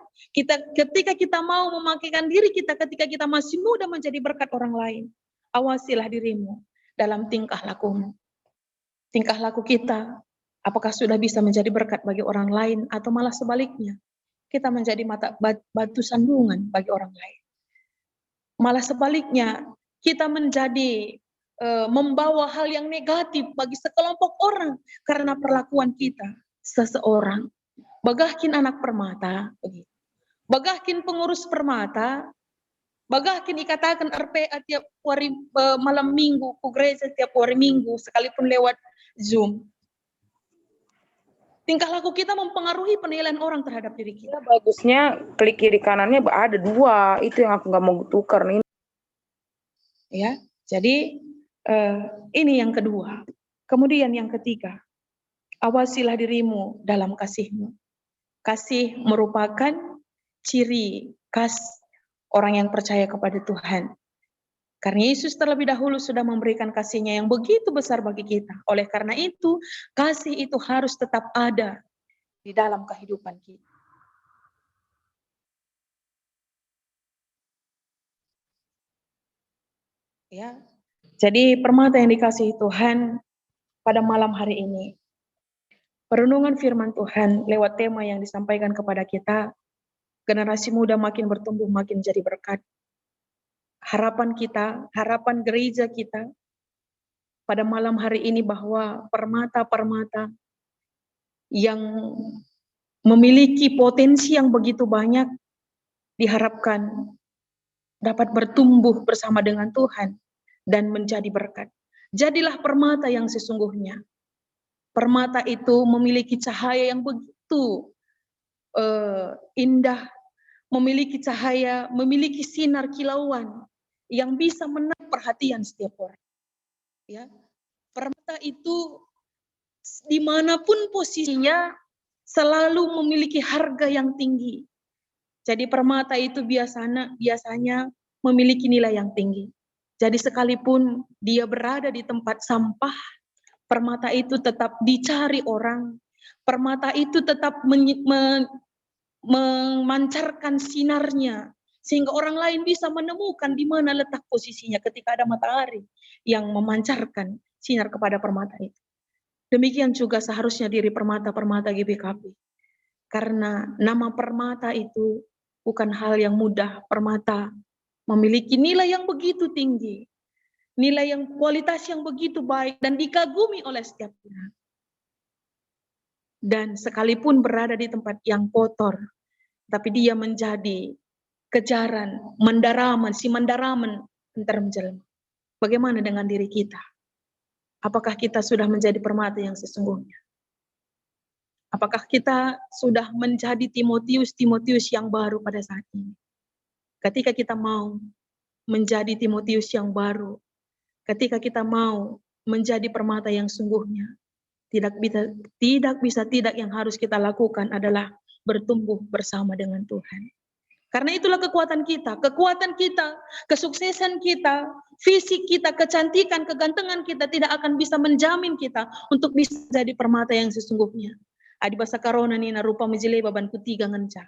ketika kita mau memakaikan diri kita, ketika kita masih muda menjadi berkat orang lain, awasilah dirimu dalam tingkah lakumu. Tingkah laku kita, apakah sudah bisa menjadi berkat bagi orang lain atau malah sebaliknya, kita menjadi batu sandungan bagi orang lain. Malah sebaliknya, kita menjadi membawa hal yang negatif bagi sekelompok orang karena perlakuan kita seseorang. Bagahkin anak permata, begitu. Bagahkin pengurus permata, bagahkin ikatakan RPA tiap hari malam minggu, ke gereja tiap hari minggu, sekalipun lewat Zoom. Tingkah laku kita mempengaruhi penilaian orang terhadap diri kita. Bagusnya klik kiri kanannya ada 2, itu yang aku nggak mau tukar nih. Ya, jadi ini yang kedua. Kemudian yang ketiga, awasilah dirimu dalam kasihmu. Kasih merupakan ciri khas orang yang percaya kepada Tuhan. Karena Yesus terlebih dahulu sudah memberikan kasih-Nya yang begitu besar bagi kita. Oleh karena itu, kasih itu harus tetap ada di dalam kehidupan kita. Ya. Jadi permata yang dikasihi Tuhan pada malam hari ini, perenungan firman Tuhan lewat tema yang disampaikan kepada kita, generasi muda makin bertumbuh, makin jadi berkat. Harapan kita, harapan gereja kita pada malam hari ini bahwa permata-permata yang memiliki potensi yang begitu banyak diharapkan dapat bertumbuh bersama dengan Tuhan dan menjadi berkat. Jadilah permata yang sesungguhnya. Permata itu memiliki cahaya yang begitu indah, memiliki cahaya, memiliki sinar kilauan yang bisa menarik perhatian setiap orang. Ya, permata itu dimanapun posisinya selalu memiliki harga yang tinggi. Jadi permata itu biasanya memiliki nilai yang tinggi. Jadi sekalipun dia berada di tempat sampah, permata itu tetap dicari orang. Permata itu tetap memancarkan sinarnya sehingga orang lain bisa menemukan di mana letak posisinya ketika ada matahari yang memancarkan sinar kepada permata itu. Demikian juga seharusnya diri permata-permata GBKP. Karena nama permata itu bukan hal yang mudah. Permata memiliki nilai yang begitu tinggi, nilai yang kualitas yang begitu baik dan dikagumi oleh setiap orang. Dan sekalipun berada di tempat yang kotor, tapi dia menjadi kejaran, si mendaraman antar menjelma. Bagaimana dengan diri kita? Apakah kita sudah menjadi permata yang sesungguhnya? Apakah kita sudah menjadi Timotius yang baru pada saat ini? Ketika kita mau menjadi Timotius yang baru, ketika kita mau menjadi permata yang sungguhnya, tidak bisa yang harus kita lakukan adalah bertumbuh bersama dengan Tuhan. Karena itulah kekuatan kita, kesuksesan kita, fisik kita, kecantikan, kegantengan kita tidak akan bisa menjamin kita untuk bisa jadi permata yang sesungguhnya. Adi basa karona nina rupa menjilai baban kutiga ngenca.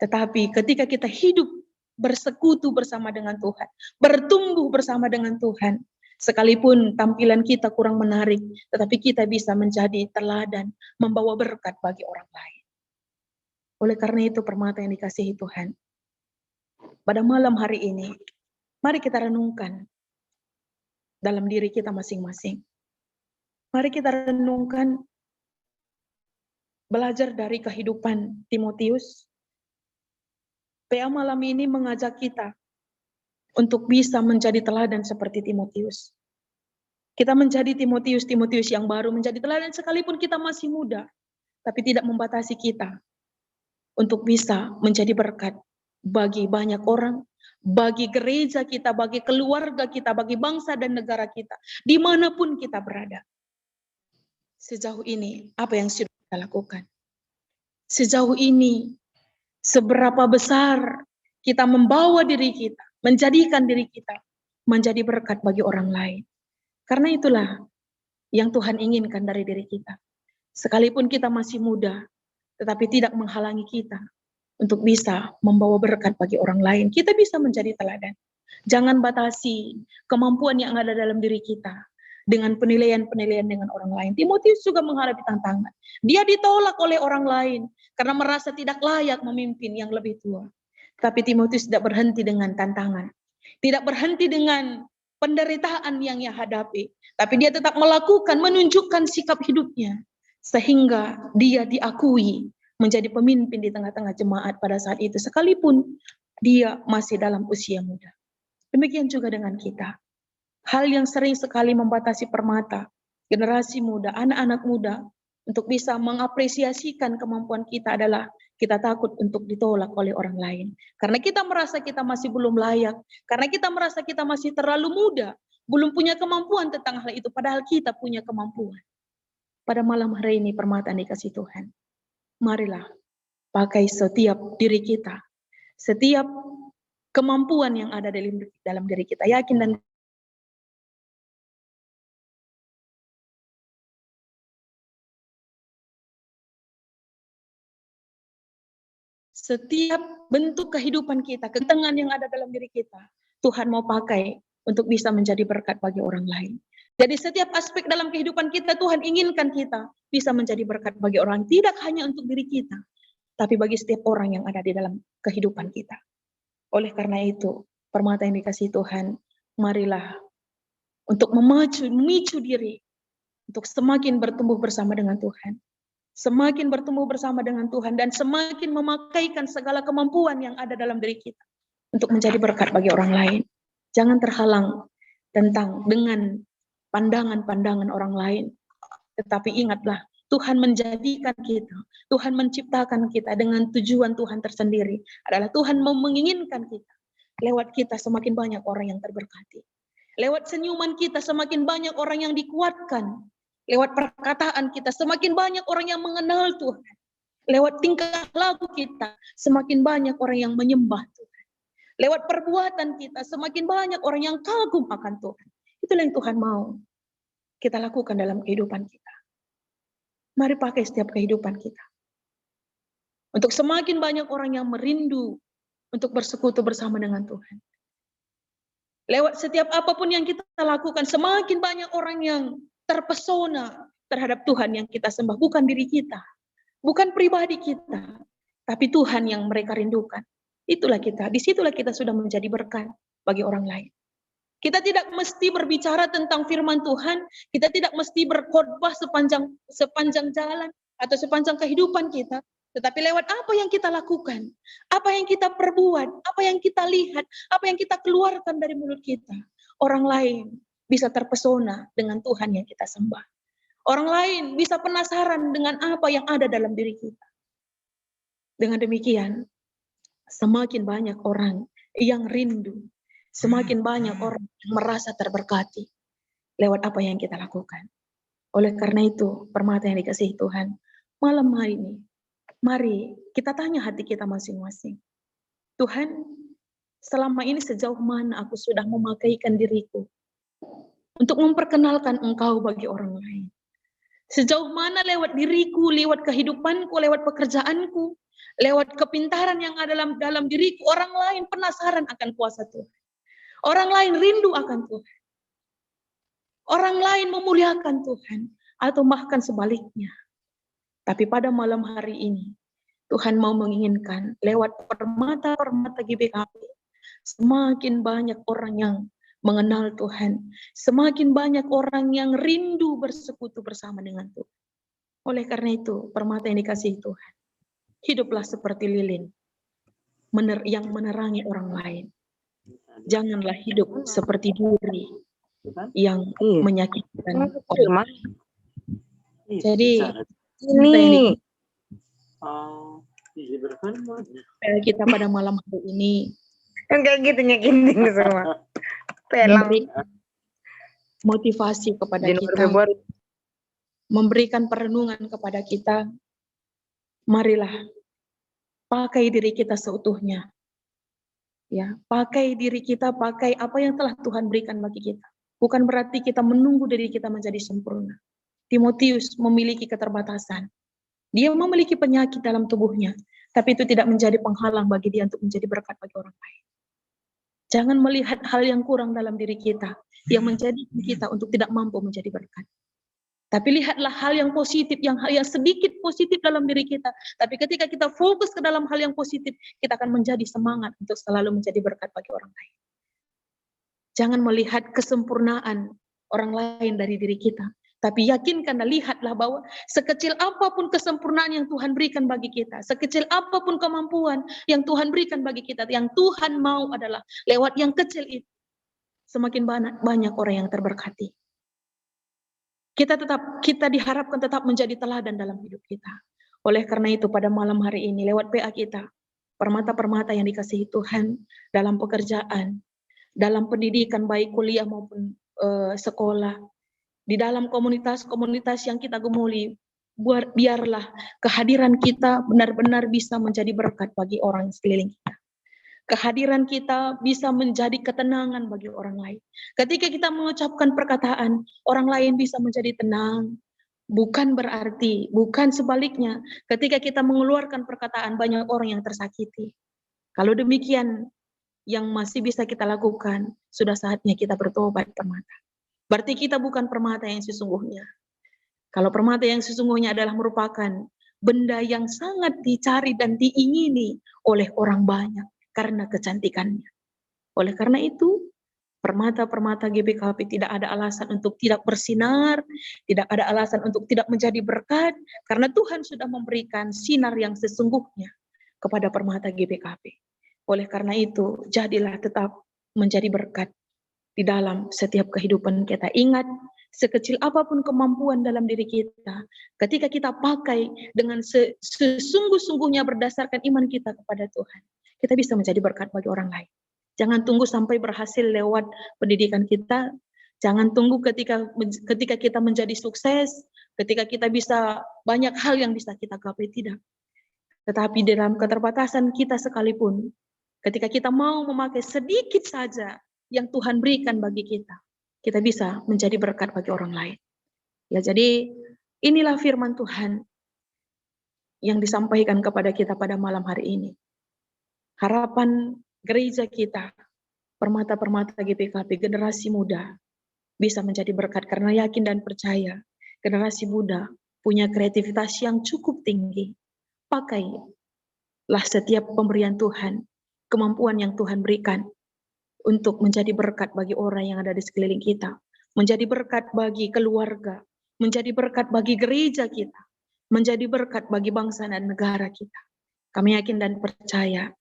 Tetapi ketika kita hidup bersekutu bersama dengan Tuhan, bertumbuh bersama dengan Tuhan, sekalipun tampilan kita kurang menarik, tetapi kita bisa menjadi teladan, membawa berkat bagi orang lain. Oleh karena itu permata yang dikasihi Tuhan, pada malam hari ini, mari kita renungkan dalam diri kita masing-masing. Mari kita renungkan, belajar dari kehidupan Timotius. PA malam ini mengajak kita untuk bisa menjadi teladan seperti Timotius. Kita menjadi Timotius yang baru, menjadi teladan sekalipun kita masih muda, tapi tidak membatasi kita untuk bisa menjadi berkat bagi banyak orang, bagi gereja kita, bagi keluarga kita, bagi bangsa dan negara kita, dimanapun kita berada. Sejauh ini, apa yang sudah kita lakukan? Sejauh ini, seberapa besar kita membawa diri kita, menjadikan diri kita menjadi berkat bagi orang lain. Karena itulah yang Tuhan inginkan dari diri kita. Sekalipun kita masih muda, tetapi tidak menghalangi kita untuk bisa membawa berkat bagi orang lain. Kita bisa menjadi teladan. Jangan batasi kemampuan yang ada dalam diri kita dengan penilaian-penilaian dengan orang lain. Timotius juga menghadapi tantangan. Dia ditolak oleh orang lain karena merasa tidak layak memimpin yang lebih tua. Tapi Timotius tidak berhenti dengan tantangan. Tidak berhenti dengan penderitaan yang ia hadapi. Tapi dia tetap melakukan, menunjukkan sikap hidupnya. Sehingga dia diakui menjadi pemimpin di tengah-tengah jemaat pada saat itu. Sekalipun dia masih dalam usia muda. Demikian juga dengan kita. Hal yang sering sekali membatasi permata, generasi muda, anak-anak muda, untuk bisa mengapresiasikan kemampuan kita adalah kita takut untuk ditolak oleh orang lain. Karena kita merasa kita masih belum layak, karena kita merasa kita masih terlalu muda, belum punya kemampuan tentang hal itu, padahal kita punya kemampuan. Pada malam hari ini permata dikasih Tuhan, marilah pakai setiap diri kita, setiap kemampuan yang ada dalam diri kita, yakin dan setiap bentuk kehidupan kita, ketenangan yang ada dalam diri kita, Tuhan mau pakai untuk bisa menjadi berkat bagi orang lain. Jadi setiap aspek dalam kehidupan kita, Tuhan inginkan kita bisa menjadi berkat bagi orang, tidak hanya untuk diri kita, tapi bagi setiap orang yang ada di dalam kehidupan kita. Oleh karena itu, permata yang dikasihi Tuhan, marilah untuk memicu diri, untuk semakin bertumbuh bersama dengan Tuhan. Semakin bertumbuh bersama dengan Tuhan dan semakin memakaikan segala kemampuan yang ada dalam diri kita untuk menjadi berkat bagi orang lain. Jangan terhalang dengan pandangan-pandangan orang lain. Tetapi ingatlah, Tuhan menjadikan kita, Tuhan menciptakan kita dengan tujuan Tuhan tersendiri. Adalah Tuhan mau menginginkan kita. Lewat kita semakin banyak orang yang terberkati. Lewat senyuman kita semakin banyak orang yang dikuatkan. Lewat perkataan kita, semakin banyak orang yang mengenal Tuhan. Lewat tingkah laku kita, semakin banyak orang yang menyembah Tuhan. Lewat perbuatan kita, semakin banyak orang yang kagum akan Tuhan. Itulah yang Tuhan mau kita lakukan dalam kehidupan kita. Mari pakai setiap kehidupan kita. Untuk semakin banyak orang yang merindu untuk bersekutu bersama dengan Tuhan. Lewat setiap apapun yang kita lakukan, semakin banyak orang yang terpesona terhadap Tuhan yang kita sembah. Bukan diri kita, bukan pribadi kita, tapi Tuhan yang mereka rindukan. Itulah kita, disitulah kita sudah menjadi berkat bagi orang lain. Kita tidak mesti berbicara tentang firman Tuhan, kita tidak mesti berkhotbah sepanjang jalan atau sepanjang kehidupan kita, tetapi lewat apa yang kita lakukan, apa yang kita perbuat, apa yang kita lihat, apa yang kita keluarkan dari mulut kita, orang lain bisa terpesona dengan Tuhan yang kita sembah. Orang lain bisa penasaran dengan apa yang ada dalam diri kita. Dengan demikian, semakin banyak orang yang rindu, semakin banyak orang yang merasa terberkati lewat apa yang kita lakukan. Oleh karena itu, permata yang dikasihi Tuhan, malam hari ini, mari kita tanya hati kita masing-masing. Tuhan, selama ini sejauh mana aku sudah memakaikan diriku untuk memperkenalkan Engkau bagi orang lain? Sejauh mana lewat diriku, lewat kehidupanku, lewat pekerjaanku, lewat kepintaran yang ada dalam diriku, orang lain penasaran akan kuasa Tuhan. Orang lain rindu akan Tuhan. Orang lain memuliakan Tuhan, atau bahkan sebaliknya. Tapi pada malam hari ini, Tuhan mau menginginkan lewat permata-permata GBKP, semakin banyak orang yang mengenal Tuhan, semakin banyak orang yang rindu bersekutu bersama dengan Tuhan. Oleh karena itu, permata yang dikasihi Tuhan, hiduplah seperti lilin yang menerangi orang lain. Janganlah hidup seperti duri yang menyakitkan orang lain. Jadi ini kita pada malam hari ini kayak gitu nyakitin semua. Motivasi kepada kita, memberikan perenungan kepada kita. Marilah pakai diri kita seutuhnya. Ya, pakai diri kita, pakai apa yang telah Tuhan berikan bagi kita. Bukan berarti kita menunggu diri kita menjadi sempurna. Timotius memiliki keterbatasan. Dia memiliki penyakit dalam tubuhnya, tapi itu tidak menjadi penghalang bagi dia untuk menjadi berkat bagi orang lain. Jangan melihat hal yang kurang dalam diri kita, yang menjadikan kita untuk tidak mampu menjadi berkat. Tapi lihatlah hal yang positif, hal yang sedikit positif dalam diri kita. Tapi ketika kita fokus ke dalam hal yang positif, kita akan menjadi semangat untuk selalu menjadi berkat bagi orang lain. Jangan melihat kesempurnaan orang lain dari diri kita. Tapi yakinkan dan lihatlah bahwa sekecil apapun kesempurnaan yang Tuhan berikan bagi kita, sekecil apapun kemampuan yang Tuhan berikan bagi kita, yang Tuhan mau adalah lewat yang kecil itu, semakin banyak orang yang terberkati. Kita diharapkan tetap menjadi teladan dalam hidup kita. Oleh karena itu pada malam hari ini lewat PA kita, permata-permata yang dikasihi Tuhan dalam pekerjaan, dalam pendidikan baik kuliah maupun sekolah, di dalam komunitas-komunitas yang kita gumuli, biarlah kehadiran kita benar-benar bisa menjadi berkat bagi orang sekeliling kita. Kehadiran kita bisa menjadi ketenangan bagi orang lain. Ketika kita mengucapkan perkataan, orang lain bisa menjadi tenang. Bukan berarti, bukan sebaliknya, ketika kita mengeluarkan perkataan, banyak orang yang tersakiti. Kalau demikian, yang masih bisa kita lakukan, sudah saatnya kita bertobat, permata. Berarti kita bukan permata yang sesungguhnya. Kalau permata yang sesungguhnya adalah merupakan benda yang sangat dicari dan diingini oleh orang banyak karena kecantikannya. Oleh karena itu, permata-permata GBKP tidak ada alasan untuk tidak bersinar, tidak ada alasan untuk tidak menjadi berkat, karena Tuhan sudah memberikan sinar yang sesungguhnya kepada permata GBKP. Oleh karena itu, jadilah tetap menjadi berkat di dalam setiap kehidupan kita. Ingat, sekecil apapun kemampuan dalam diri kita, ketika kita pakai dengan sesungguh-sungguhnya berdasarkan iman kita kepada Tuhan, kita bisa menjadi berkat bagi orang lain. Jangan tunggu sampai berhasil lewat pendidikan kita. Jangan tunggu ketika kita menjadi sukses, ketika kita bisa banyak hal yang bisa kita gapai, tidak. Tetapi dalam keterbatasan kita sekalipun, ketika kita mau memakai sedikit saja yang Tuhan berikan bagi kita, kita bisa menjadi berkat bagi orang lain. Ya, jadi inilah firman Tuhan. yang disampaikan kepada kita pada malam hari ini. Harapan gereja kita, Permata-Permata GPKP, generasi muda, bisa menjadi berkat karena yakin dan percaya generasi muda punya kreativitas yang cukup tinggi. Pakailah setiap pemberian Tuhan, kemampuan yang Tuhan berikan untuk menjadi berkat bagi orang yang ada di sekeliling kita, menjadi berkat bagi keluarga, menjadi berkat bagi gereja kita, menjadi berkat bagi bangsa dan negara kita. Kami yakin dan percaya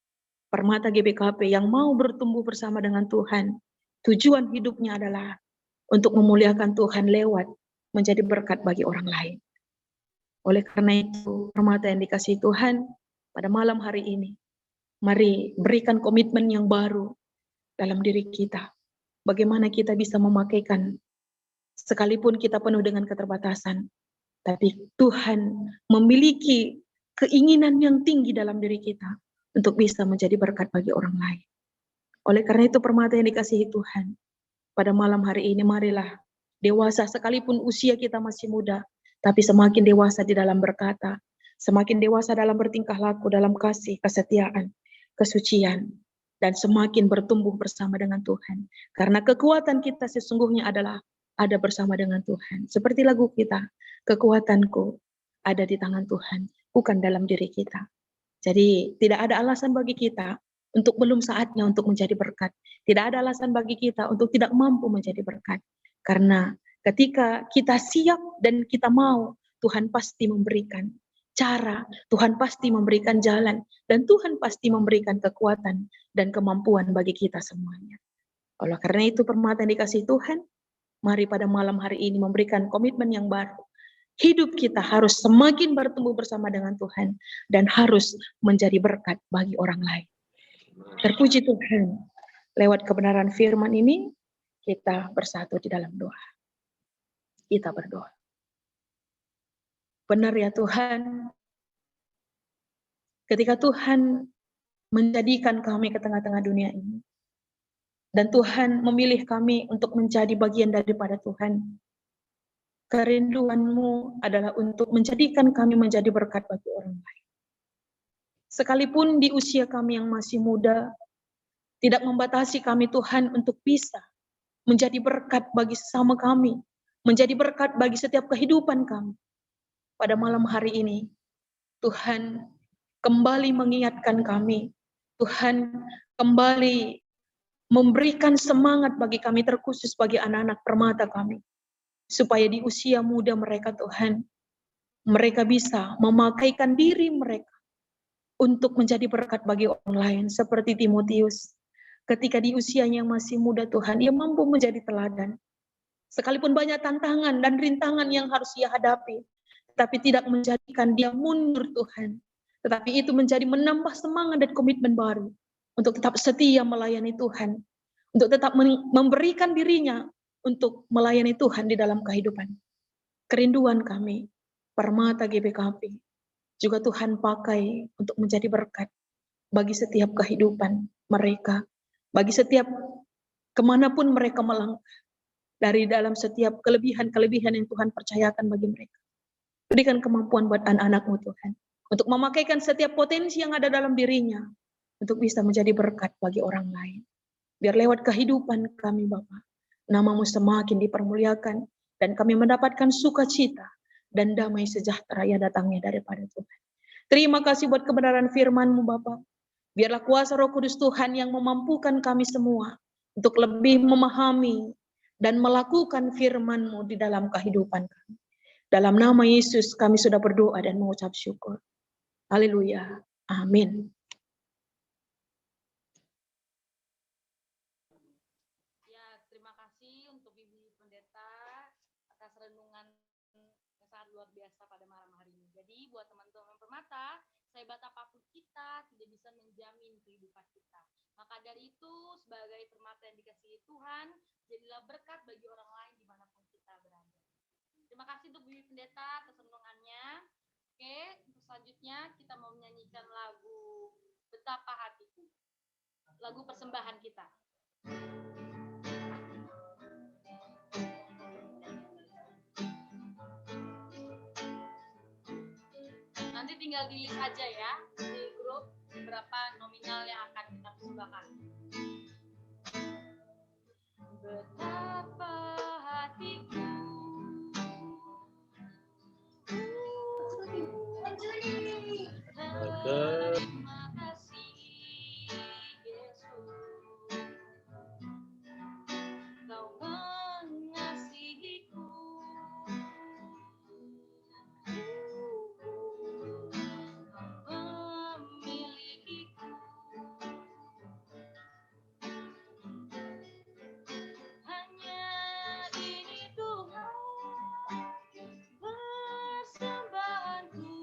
Permata GBKP yang mau bertumbuh bersama dengan Tuhan, tujuan hidupnya adalah untuk memuliakan Tuhan lewat menjadi berkat bagi orang lain. Oleh karena itu, Permata yang dikasihi Tuhan, pada malam hari ini, mari berikan komitmen yang baru dalam diri kita. Bagaimana kita bisa memakaikan, sekalipun kita penuh dengan keterbatasan, tapi Tuhan memiliki keinginan yang tinggi dalam diri kita untuk bisa menjadi berkat bagi orang lain. Oleh karena itu, Permata yang dikasihi Tuhan, pada malam hari ini marilah dewasa, sekalipun usia kita masih muda, tapi semakin dewasa di dalam berkata, semakin dewasa dalam bertingkah laku, dalam kasih, kesetiaan, kesucian, dan semakin bertumbuh bersama dengan Tuhan. Karena kekuatan kita sesungguhnya adalah ada bersama dengan Tuhan. Seperti lagu kita, kekuatanku ada di tangan Tuhan, bukan dalam diri kita. Jadi tidak ada alasan bagi kita untuk belum saatnya untuk menjadi berkat. Tidak ada alasan bagi kita untuk tidak mampu menjadi berkat. Karena ketika kita siap dan kita mau, Tuhan pasti memberikan cara, Tuhan pasti memberikan jalan, dan Tuhan pasti memberikan kekuatan dan kemampuan bagi kita semuanya. Oleh karena itu, Permata yang dikasihi Tuhan, mari pada malam hari ini memberikan komitmen yang baru. Hidup kita harus semakin bertumbuh bersama dengan Tuhan dan harus menjadi berkat bagi orang lain. Terpuji Tuhan, lewat kebenaran firman ini, kita bersatu di dalam doa. Kita berdoa. Benar ya Tuhan, ketika Tuhan menjadikan kami ke tengah-tengah dunia ini, dan Tuhan memilih kami untuk menjadi bagian daripada Tuhan, kerinduan-Mu adalah untuk menjadikan kami menjadi berkat bagi orang lain. Sekalipun di usia kami yang masih muda, tidak membatasi kami Tuhan untuk bisa menjadi berkat bagi sesama kami, menjadi berkat bagi setiap kehidupan kami. Pada malam hari ini, Tuhan kembali mengingatkan kami, Tuhan kembali memberikan semangat bagi kami, terkhusus bagi anak-anak permata kami, supaya di usia muda mereka Tuhan, mereka bisa memakaikan diri mereka untuk menjadi berkat bagi orang lain, seperti Timotius. Ketika di usianya yang masih muda Tuhan, ia mampu menjadi teladan. Sekalipun banyak tantangan dan rintangan yang harus ia hadapi, tapi tidak menjadikan dia mundur Tuhan. Tetapi itu menjadi menambah semangat dan komitmen baru untuk tetap setia melayani Tuhan, untuk tetap memberikan dirinya untuk melayani Tuhan di dalam kehidupan. Kerinduan kami, Permata GBKP, juga Tuhan pakai untuk menjadi berkat bagi setiap kehidupan mereka, bagi setiap kemanapun mereka melangkah, dari dalam setiap kelebihan-kelebihan yang Tuhan percayakan bagi mereka. Berikan kemampuan buat anak-anak-Mu Tuhan, untuk memakaikan setiap potensi yang ada dalam dirinya, untuk bisa menjadi berkat bagi orang lain. Biar lewat kehidupan kami Bapa, nama-Mu semakin dipermuliakan, dan kami mendapatkan sukacita dan damai sejahtera yang datangnya daripada Tuhan. Terima kasih buat kebenaran firman-Mu Bapa. Biarlah kuasa Roh Kudus Tuhan yang memampukan kami semua untuk lebih memahami dan melakukan firman-Mu di dalam kehidupan kami. Dalam nama Yesus kami sudah berdoa dan mengucap syukur. Haleluya. Amin. Ya, terima kasih untuk Ibu Pendeta atas renungan yang sangat luar biasa pada malam hari ini. Jadi buat teman-teman permata, sehebat apapun kita tidak bisa menjamin kehidupan kita. Maka dari itu, sebagai permata yang dikasihi Tuhan, jadilah berkat bagi orang lain dimanapun kita berada. Terima kasih untuk Ibu Pendeta atas renungannya. Oke, untuk selanjutnya kita mau menyanyikan lagu Betapa Hatiku, lagu persembahan kita. Nanti tinggal di list aja ya di grup berapa nominal yang akan kita persembahkan. Betapa hatiku terima kasih Yesus, Kau mengasihiku, Kau memilikiku. Hanya ini Tuhan persembahanku,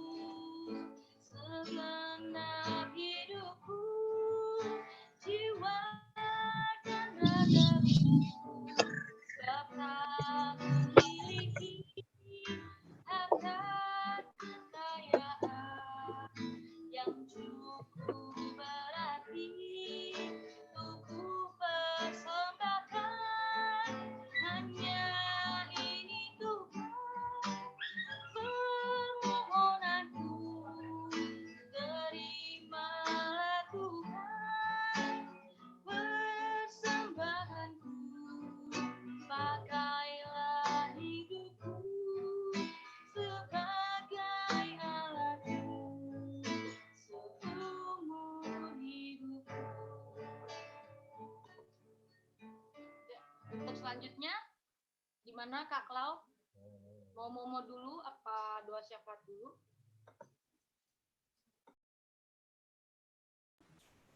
segenap hidupku, jiwa dan ragaku, dapat memiliki harta kekayaan yang cukup berarti untuk ku persembahkan. Hanya ini Tuhan permohonanku, terimalah Tuhan persembahanku, pakailah hidupku sebagai alatmu seumur hidupku. Untuk selanjutnya, gimana Kak Klau? Mau momo dulu apa doa syafaat dulu?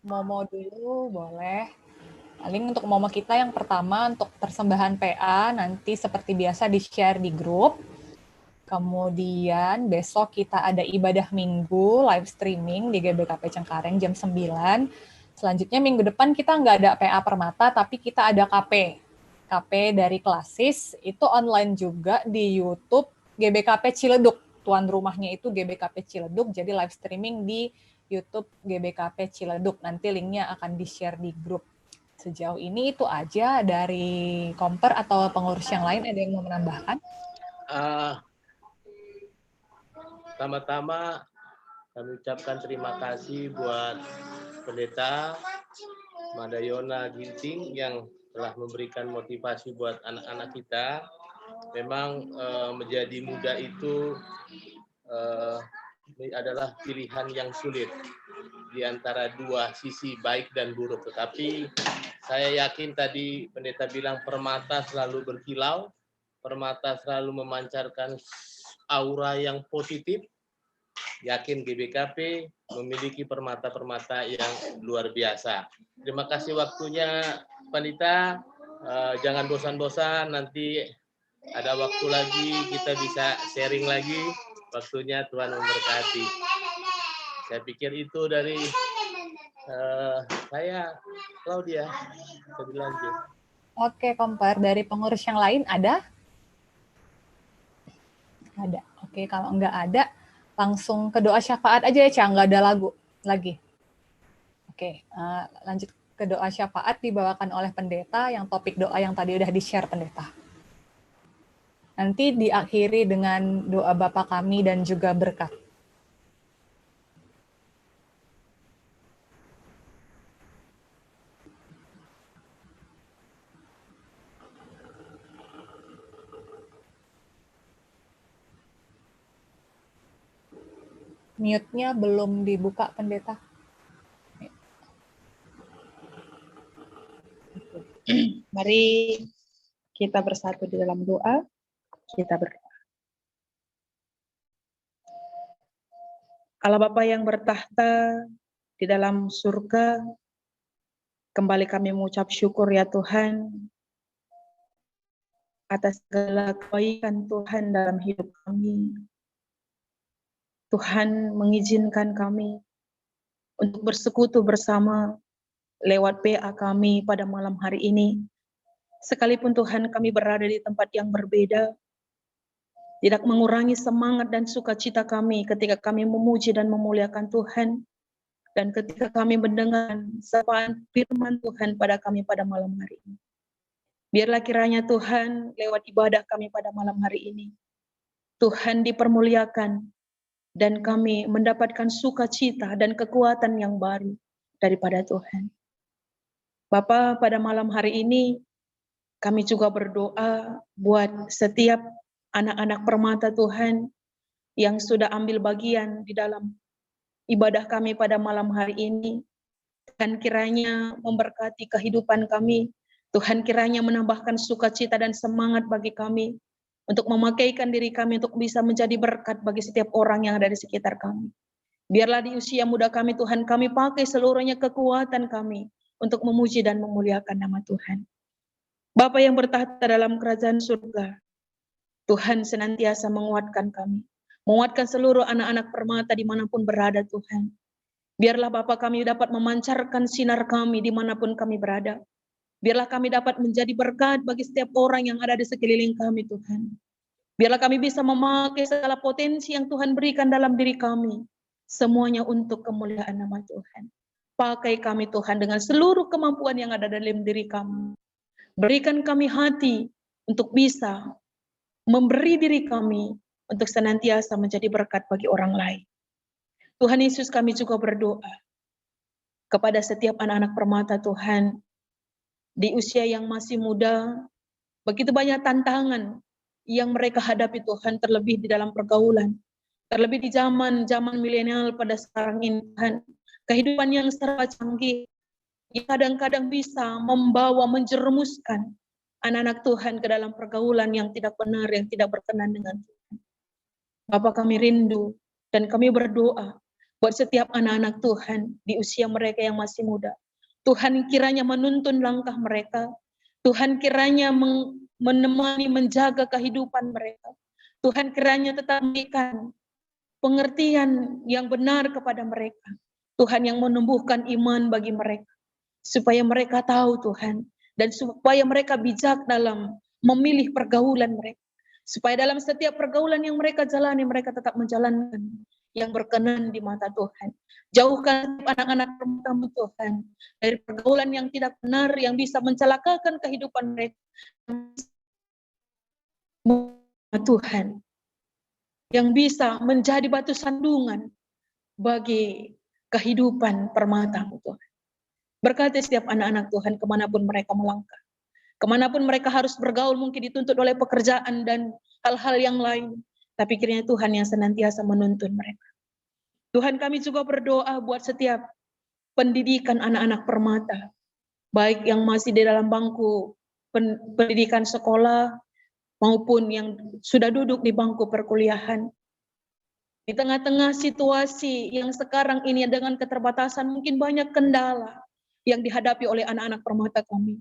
Momo dulu boleh. Paling untuk momo kita yang pertama untuk persembahan PA nanti seperti biasa di-share di grup. Kemudian besok kita ada ibadah minggu live streaming di GBKP Cengkareng jam 9. Selanjutnya minggu depan kita nggak ada PA Permata, tapi kita ada KP. KP dari Klasis, itu online juga di YouTube GBKP Ciledug. Tuan rumahnya itu GBKP Ciledug, jadi live streaming di YouTube GBKP Ciledug. Nanti linknya akan di-share di grup. Sejauh ini itu aja dari Komper atau pengurus yang lain, ada yang mau menambahkan? Pertama-tama kami ucapkan terima kasih buat Pendeta Madayona Ginting yang telah memberikan motivasi buat anak-anak kita. Memang menjadi muda itu adalah pilihan yang sulit di antara dua sisi baik dan buruk. Tetapi saya yakin tadi pendeta bilang permata selalu berkilau, permata selalu memancarkan aura yang positif. Yakin GBKP memiliki permata-permata yang luar biasa. Terima kasih waktunya, Pandita. Jangan bosan-bosan, nanti ada waktu lagi kita bisa sharing lagi. Waktunya Tuhan memberkati. Saya pikir itu dari saya, Claudia. Lebih lanjut. Oke, Komper. Dari pengurus yang lain ada? Ada. Oke, kalau nggak ada, langsung ke doa syafaat aja ya, Cang. Nggak ada lagu lagi. Oke, lanjut ke doa syafaat dibawakan oleh pendeta yang topik doa yang tadi udah di-share pendeta. Nanti diakhiri dengan doa Bapa kami dan juga berkat. Mute-nya belum dibuka, pendeta. Mari kita bersatu di dalam doa. Kita berdoa. Allah Bapa yang bertahta di dalam surga, kembali kami mengucap syukur ya Tuhan atas segala kebaikan Tuhan dalam hidup kami. Tuhan mengizinkan kami untuk bersekutu bersama lewat PA kami pada malam hari ini. Sekalipun Tuhan kami berada di tempat yang berbeda, tidak mengurangi semangat dan sukacita kami ketika kami memuji dan memuliakan Tuhan, dan ketika kami mendengar sapaan firman Tuhan pada kami pada malam hari ini. Biarlah kiranya Tuhan lewat ibadah kami pada malam hari ini, Tuhan dipermuliakan, dan kami mendapatkan sukacita dan kekuatan yang baru daripada Tuhan. Bapa, pada malam hari ini kami juga berdoa buat setiap anak-anak permata Tuhan yang sudah ambil bagian di dalam ibadah kami pada malam hari ini. Tuhan kiranya memberkati kehidupan kami. Tuhan kiranya menambahkan sukacita dan semangat bagi kami untuk memakaikan diri kami untuk bisa menjadi berkat bagi setiap orang yang ada di sekitar kami. Biarlah di usia muda kami Tuhan, kami pakai seluruhnya kekuatan kami untuk memuji dan memuliakan nama Tuhan. Bapa yang bertahta dalam kerajaan surga, Tuhan senantiasa menguatkan kami. Menguatkan seluruh anak-anak permata dimanapun berada Tuhan. Biarlah Bapa kami dapat memancarkan sinar kami dimanapun kami berada. Biarlah kami dapat menjadi berkat bagi setiap orang yang ada di sekeliling kami Tuhan. Biarlah kami bisa memakai segala potensi yang Tuhan berikan dalam diri kami. Semuanya untuk kemuliaan nama Tuhan. Pakai kami Tuhan dengan seluruh kemampuan yang ada dalam diri kami. Berikan kami hati untuk bisa memberi diri kami untuk senantiasa menjadi berkat bagi orang lain. Tuhan Yesus, kami juga berdoa kepada setiap anak-anak permata Tuhan di usia yang masih muda, begitu banyak tantangan yang mereka hadapi Tuhan, terlebih di dalam pergaulan, terlebih di zaman milenial pada sekarang ini Tuhan, kehidupan yang serba canggih, yang kadang-kadang bisa membawa, menjerumuskan anak-anak Tuhan ke dalam pergaulan yang tidak benar, yang tidak berkenan dengan Tuhan. Bapa, kami rindu dan kami berdoa buat setiap anak-anak Tuhan di usia mereka yang masih muda. Tuhan kiranya menuntun langkah mereka. Tuhan kiranya menemani, menjaga kehidupan mereka. Tuhan kiranya tetap memberikan pengertian yang benar kepada mereka. Tuhan yang menumbuhkan iman bagi mereka. Supaya mereka tahu Tuhan. Dan supaya mereka bijak dalam memilih pergaulan mereka. Supaya dalam setiap pergaulan yang mereka jalani, mereka tetap menjalankan yang berkenan di mata Tuhan. Jauhkan anak-anak permatamu Tuhan dari pergaulan yang tidak benar, yang bisa mencelakakan kehidupan mereka. Tuhan, yang bisa menjadi batu sandungan bagi kehidupan permatamu Tuhan. Berkati setiap anak-anak Tuhan kemanapun mereka melangkah. Kemanapun mereka harus bergaul, mungkin dituntut oleh pekerjaan dan hal-hal yang lain. Tapi kiranya Tuhan yang senantiasa menuntun mereka. Tuhan, kami juga berdoa buat setiap pendidikan anak-anak permata. Baik yang masih di dalam bangku pendidikan sekolah, maupun yang sudah duduk di bangku perkuliahan. Di tengah-tengah situasi yang sekarang ini dengan keterbatasan, mungkin banyak kendala yang dihadapi oleh anak-anak permata kami.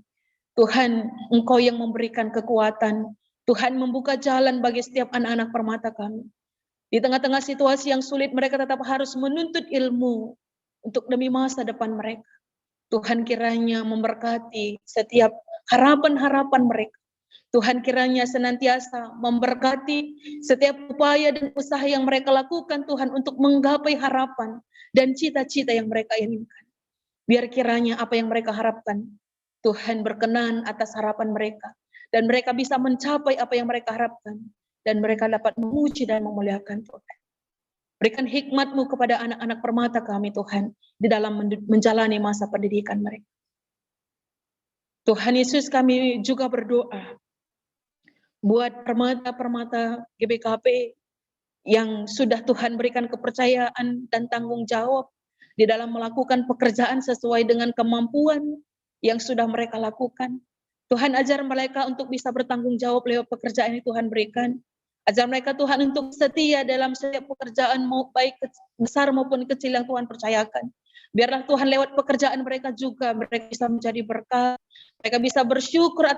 Tuhan, Engkau yang memberikan kekuatan. Tuhan membuka jalan bagi setiap anak-anak permata kami. Di tengah-tengah situasi yang sulit, mereka tetap harus menuntut ilmu untuk demi masa depan mereka. Tuhan kiranya memberkati setiap harapan-harapan mereka. Tuhan kiranya senantiasa memberkati setiap upaya dan usaha yang mereka lakukan Tuhan untuk menggapai harapan dan cita-cita yang mereka inginkan. Biar kiranya apa yang mereka harapkan, Tuhan berkenan atas harapan mereka. Dan mereka bisa mencapai apa yang mereka harapkan. Dan mereka dapat memuji dan memuliakan Tuhan. Berikan hikmat-Mu kepada anak-anak permata kami Tuhan, di dalam menjalani masa pendidikan mereka. Tuhan Yesus, kami juga berdoa buat permata-permata GBKP yang sudah Tuhan berikan kepercayaan dan tanggung jawab di dalam melakukan pekerjaan sesuai dengan kemampuan yang sudah mereka lakukan. Tuhan, ajar mereka untuk bisa bertanggung jawab lewat pekerjaan yang Tuhan berikan. Ajar mereka Tuhan untuk setia dalam setiap pekerjaan, baik besar maupun kecil yang Tuhan percayakan. Biarlah Tuhan lewat pekerjaan mereka juga, mereka bisa menjadi berkat. Mereka bisa bersyukur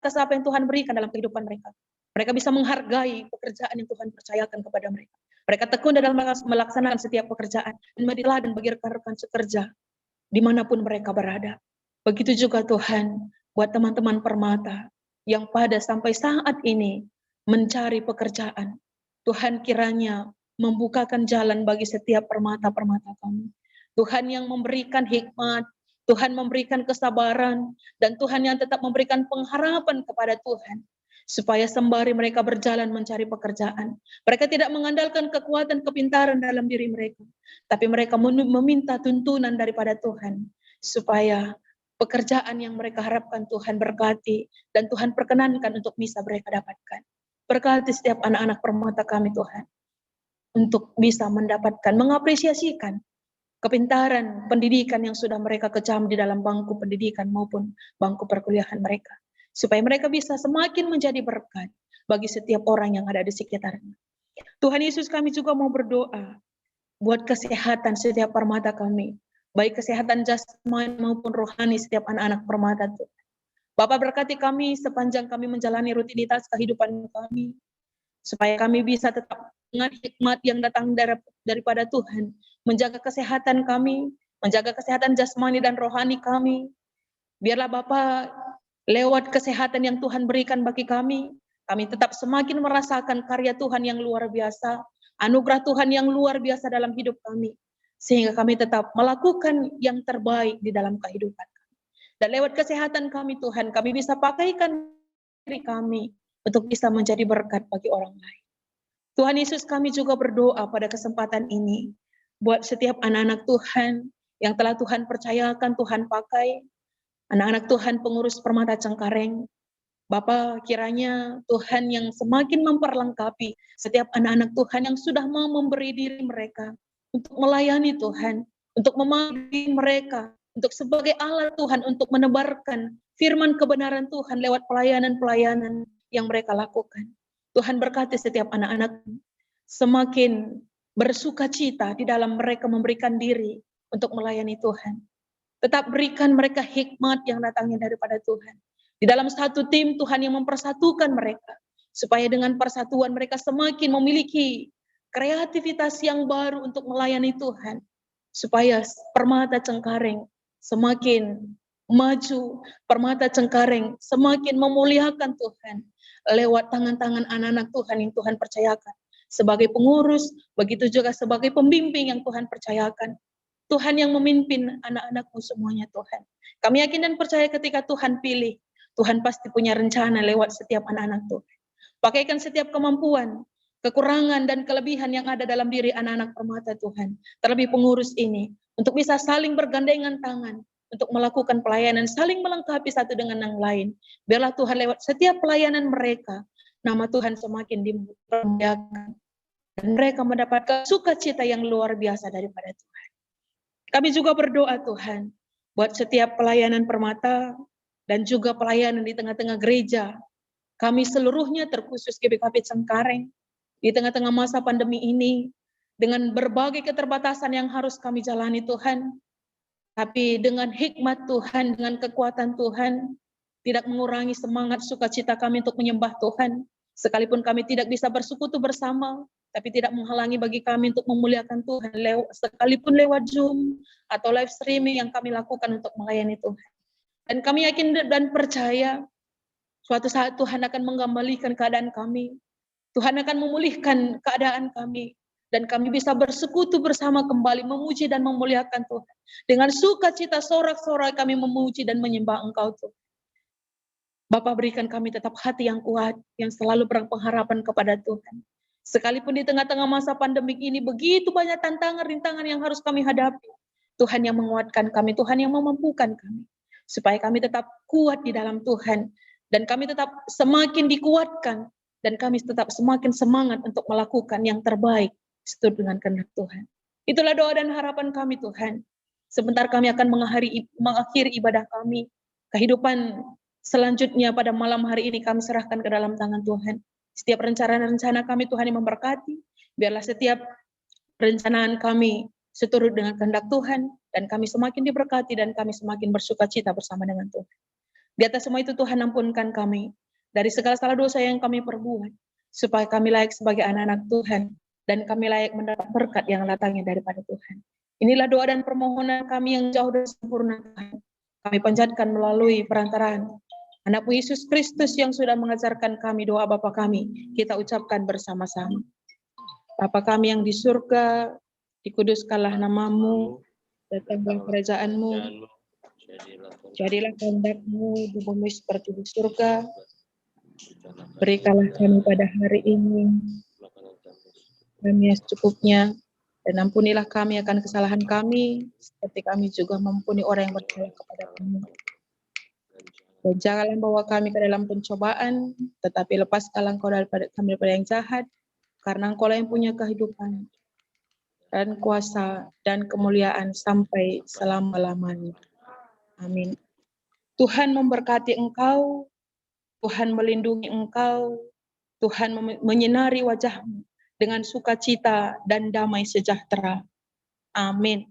atas apa yang Tuhan berikan dalam kehidupan mereka. Mereka bisa menghargai pekerjaan yang Tuhan percayakan kepada mereka. Mereka tekun dalam melaksanakan setiap pekerjaan. Dan marilah dan bagi rekan-rekan sekerja, dimanapun mereka berada. Begitu juga Tuhan, buat teman-teman permata, yang pada sampai saat ini mencari pekerjaan. Tuhan kiranya membukakan jalan bagi setiap permata-permata kami. Tuhan yang memberikan hikmat, Tuhan memberikan kesabaran, dan Tuhan yang tetap memberikan pengharapan kepada Tuhan. supaya sembari mereka berjalan mencari pekerjaan, mereka tidak mengandalkan kekuatan kepintaran dalam diri mereka, tapi mereka meminta tuntunan daripada Tuhan, supaya pekerjaan yang mereka harapkan Tuhan berkati, dan Tuhan perkenankan untuk bisa mereka dapatkan. Berkati setiap anak-anak permata kami Tuhan, untuk bisa mendapatkan, mengapresiasikan kepintaran pendidikan yang sudah mereka kecam di dalam bangku pendidikan maupun bangku perkuliahan mereka, supaya mereka bisa semakin menjadi berkat bagi setiap orang yang ada di sekitarnya. Tuhan Yesus, kami juga mau berdoa buat kesehatan setiap permata kami, baik kesehatan jasmani maupun rohani setiap anak-anak permata Tuhan. Bapak berkati kami sepanjang kami menjalani rutinitas kehidupan kami, supaya kami bisa tetap dengan hikmat yang datang daripada Tuhan, menjaga kesehatan kami, menjaga kesehatan jasmani dan rohani kami. Biarlah Bapa, lewat kesehatan yang Tuhan berikan bagi kami tetap semakin merasakan karya Tuhan yang luar biasa, anugerah Tuhan yang luar biasa dalam hidup kami, sehingga kami tetap melakukan yang terbaik di dalam kehidupan kami. Dan lewat kesehatan kami Tuhan, kami bisa pakaikan diri kami untuk bisa menjadi berkat bagi orang lain. Tuhan Yesus, kami juga berdoa pada kesempatan ini buat setiap anak-anak Tuhan yang telah Tuhan percayakan, Tuhan pakai, anak-anak Tuhan pengurus Permata Cengkareng. Bapa, kiranya Tuhan yang semakin memperlengkapi setiap anak-anak Tuhan yang sudah mau memberi diri mereka untuk melayani Tuhan, untuk memakai mereka, untuk sebagai alat Tuhan untuk menebarkan firman kebenaran Tuhan lewat pelayanan-pelayanan yang mereka lakukan. Tuhan berkati setiap anak-anak semakin bersukacita di dalam mereka memberikan diri untuk melayani Tuhan. Tetap berikan mereka hikmat yang datangnya daripada Tuhan. Di dalam satu tim Tuhan yang mempersatukan mereka, supaya dengan persatuan mereka semakin memiliki kreativitas yang baru untuk melayani Tuhan, supaya Permata Cengkareng semakin maju, Permata Cengkareng semakin memuliakan Tuhan lewat tangan-tangan anak-anak Tuhan yang Tuhan percayakan sebagai pengurus, begitu juga sebagai pembimbing yang Tuhan percayakan. Tuhan yang memimpin anak-anak-Mu semuanya Tuhan. Kami yakin dan percaya ketika Tuhan pilih, Tuhan pasti punya rencana lewat setiap anak-anak Tuhan. Pakaikan setiap kemampuan, kekurangan dan kelebihan yang ada dalam diri anak-anak permata Tuhan. Terlebih pengurus ini, untuk bisa saling bergandengan tangan, untuk melakukan pelayanan, saling melengkapi satu dengan yang lain. Biarlah Tuhan lewat setiap pelayanan mereka, nama Tuhan semakin dimuliakan. Dan mereka mendapatkan sukacita yang luar biasa daripada Tuhan. Kami juga berdoa Tuhan, buat setiap pelayanan permata, dan juga pelayanan di tengah-tengah gereja. Kami seluruhnya terkhusus GBKP Cengkareng, di tengah-tengah masa pandemi ini, dengan berbagai keterbatasan yang harus kami jalani Tuhan, tapi dengan hikmat Tuhan, dengan kekuatan Tuhan, tidak mengurangi semangat sukacita kami untuk menyembah Tuhan, sekalipun kami tidak bisa bersekutu bersama, tapi tidak menghalangi bagi kami untuk memuliakan Tuhan, sekalipun lewat Zoom, atau live streaming yang kami lakukan untuk melayani Tuhan. Dan kami yakin dan percaya suatu saat Tuhan akan mengembalikan keadaan kami. Tuhan akan memulihkan keadaan kami. Dan kami bisa bersekutu bersama kembali memuji dan memuliakan Tuhan. Dengan sukacita sorak-sorai kami memuji dan menyembah Engkau Tuhan. Bapa, berikan kami tetap hati yang kuat, yang selalu berpengharapan kepada Tuhan. Sekalipun di tengah-tengah masa pandemik ini begitu banyak tantangan, rintangan yang harus kami hadapi. Tuhan yang menguatkan kami, Tuhan yang memampukan kami. Supaya kami tetap kuat di dalam Tuhan, dan kami tetap semakin dikuatkan, dan kami tetap semakin semangat untuk melakukan yang terbaik seturut dengan kehendak Tuhan. Itulah doa dan harapan kami Tuhan. Sebentar kami akan mengakhiri ibadah kami. Kehidupan selanjutnya pada malam hari ini kami serahkan ke dalam tangan Tuhan. Setiap rencana-rencana kami Tuhan yang memberkati. Biarlah setiap rencanaan kami seturut dengan kehendak Tuhan, dan kami semakin diberkati dan kami semakin bersukacita bersama dengan Tuhan. Di atas semua itu Tuhan ampunkan kami dari segala salah dosa yang kami perbuat, supaya kami layak sebagai anak-anak Tuhan, dan kami layak mendapat berkat yang datangnya daripada Tuhan. Inilah doa dan permohonan kami yang jauh dari sempurna Tuhan. Kami panjatkan melalui perantaraan Anak-Mu Yesus Kristus yang sudah mengajarkan kami doa Bapa kami, kita ucapkan bersama-sama. Bapa kami yang di surga, dikuduskanlah nama-Mu, datanglah kerajaan-Mu, jadilah kehendak-Mu di bumi seperti di surga. Berikanlah kami pada hari ini kami yang secukupnya, dan ampunilah kami akan kesalahan kami, seperti kami juga mengampuni orang yang bersalah kepada kami. Dan janganlah bawa kami ke dalam pencobaan, tetapi lepaskanlah Engkau daripada kami daripada yang jahat, karena Engkau lah yang punya kehidupan dan kuasa dan kemuliaan sampai selama-lamanya. Amin. Tuhan memberkati engkau, Tuhan melindungi engkau, Tuhan menyinari wajah-Mu dengan sukacita dan damai sejahtera. Amin.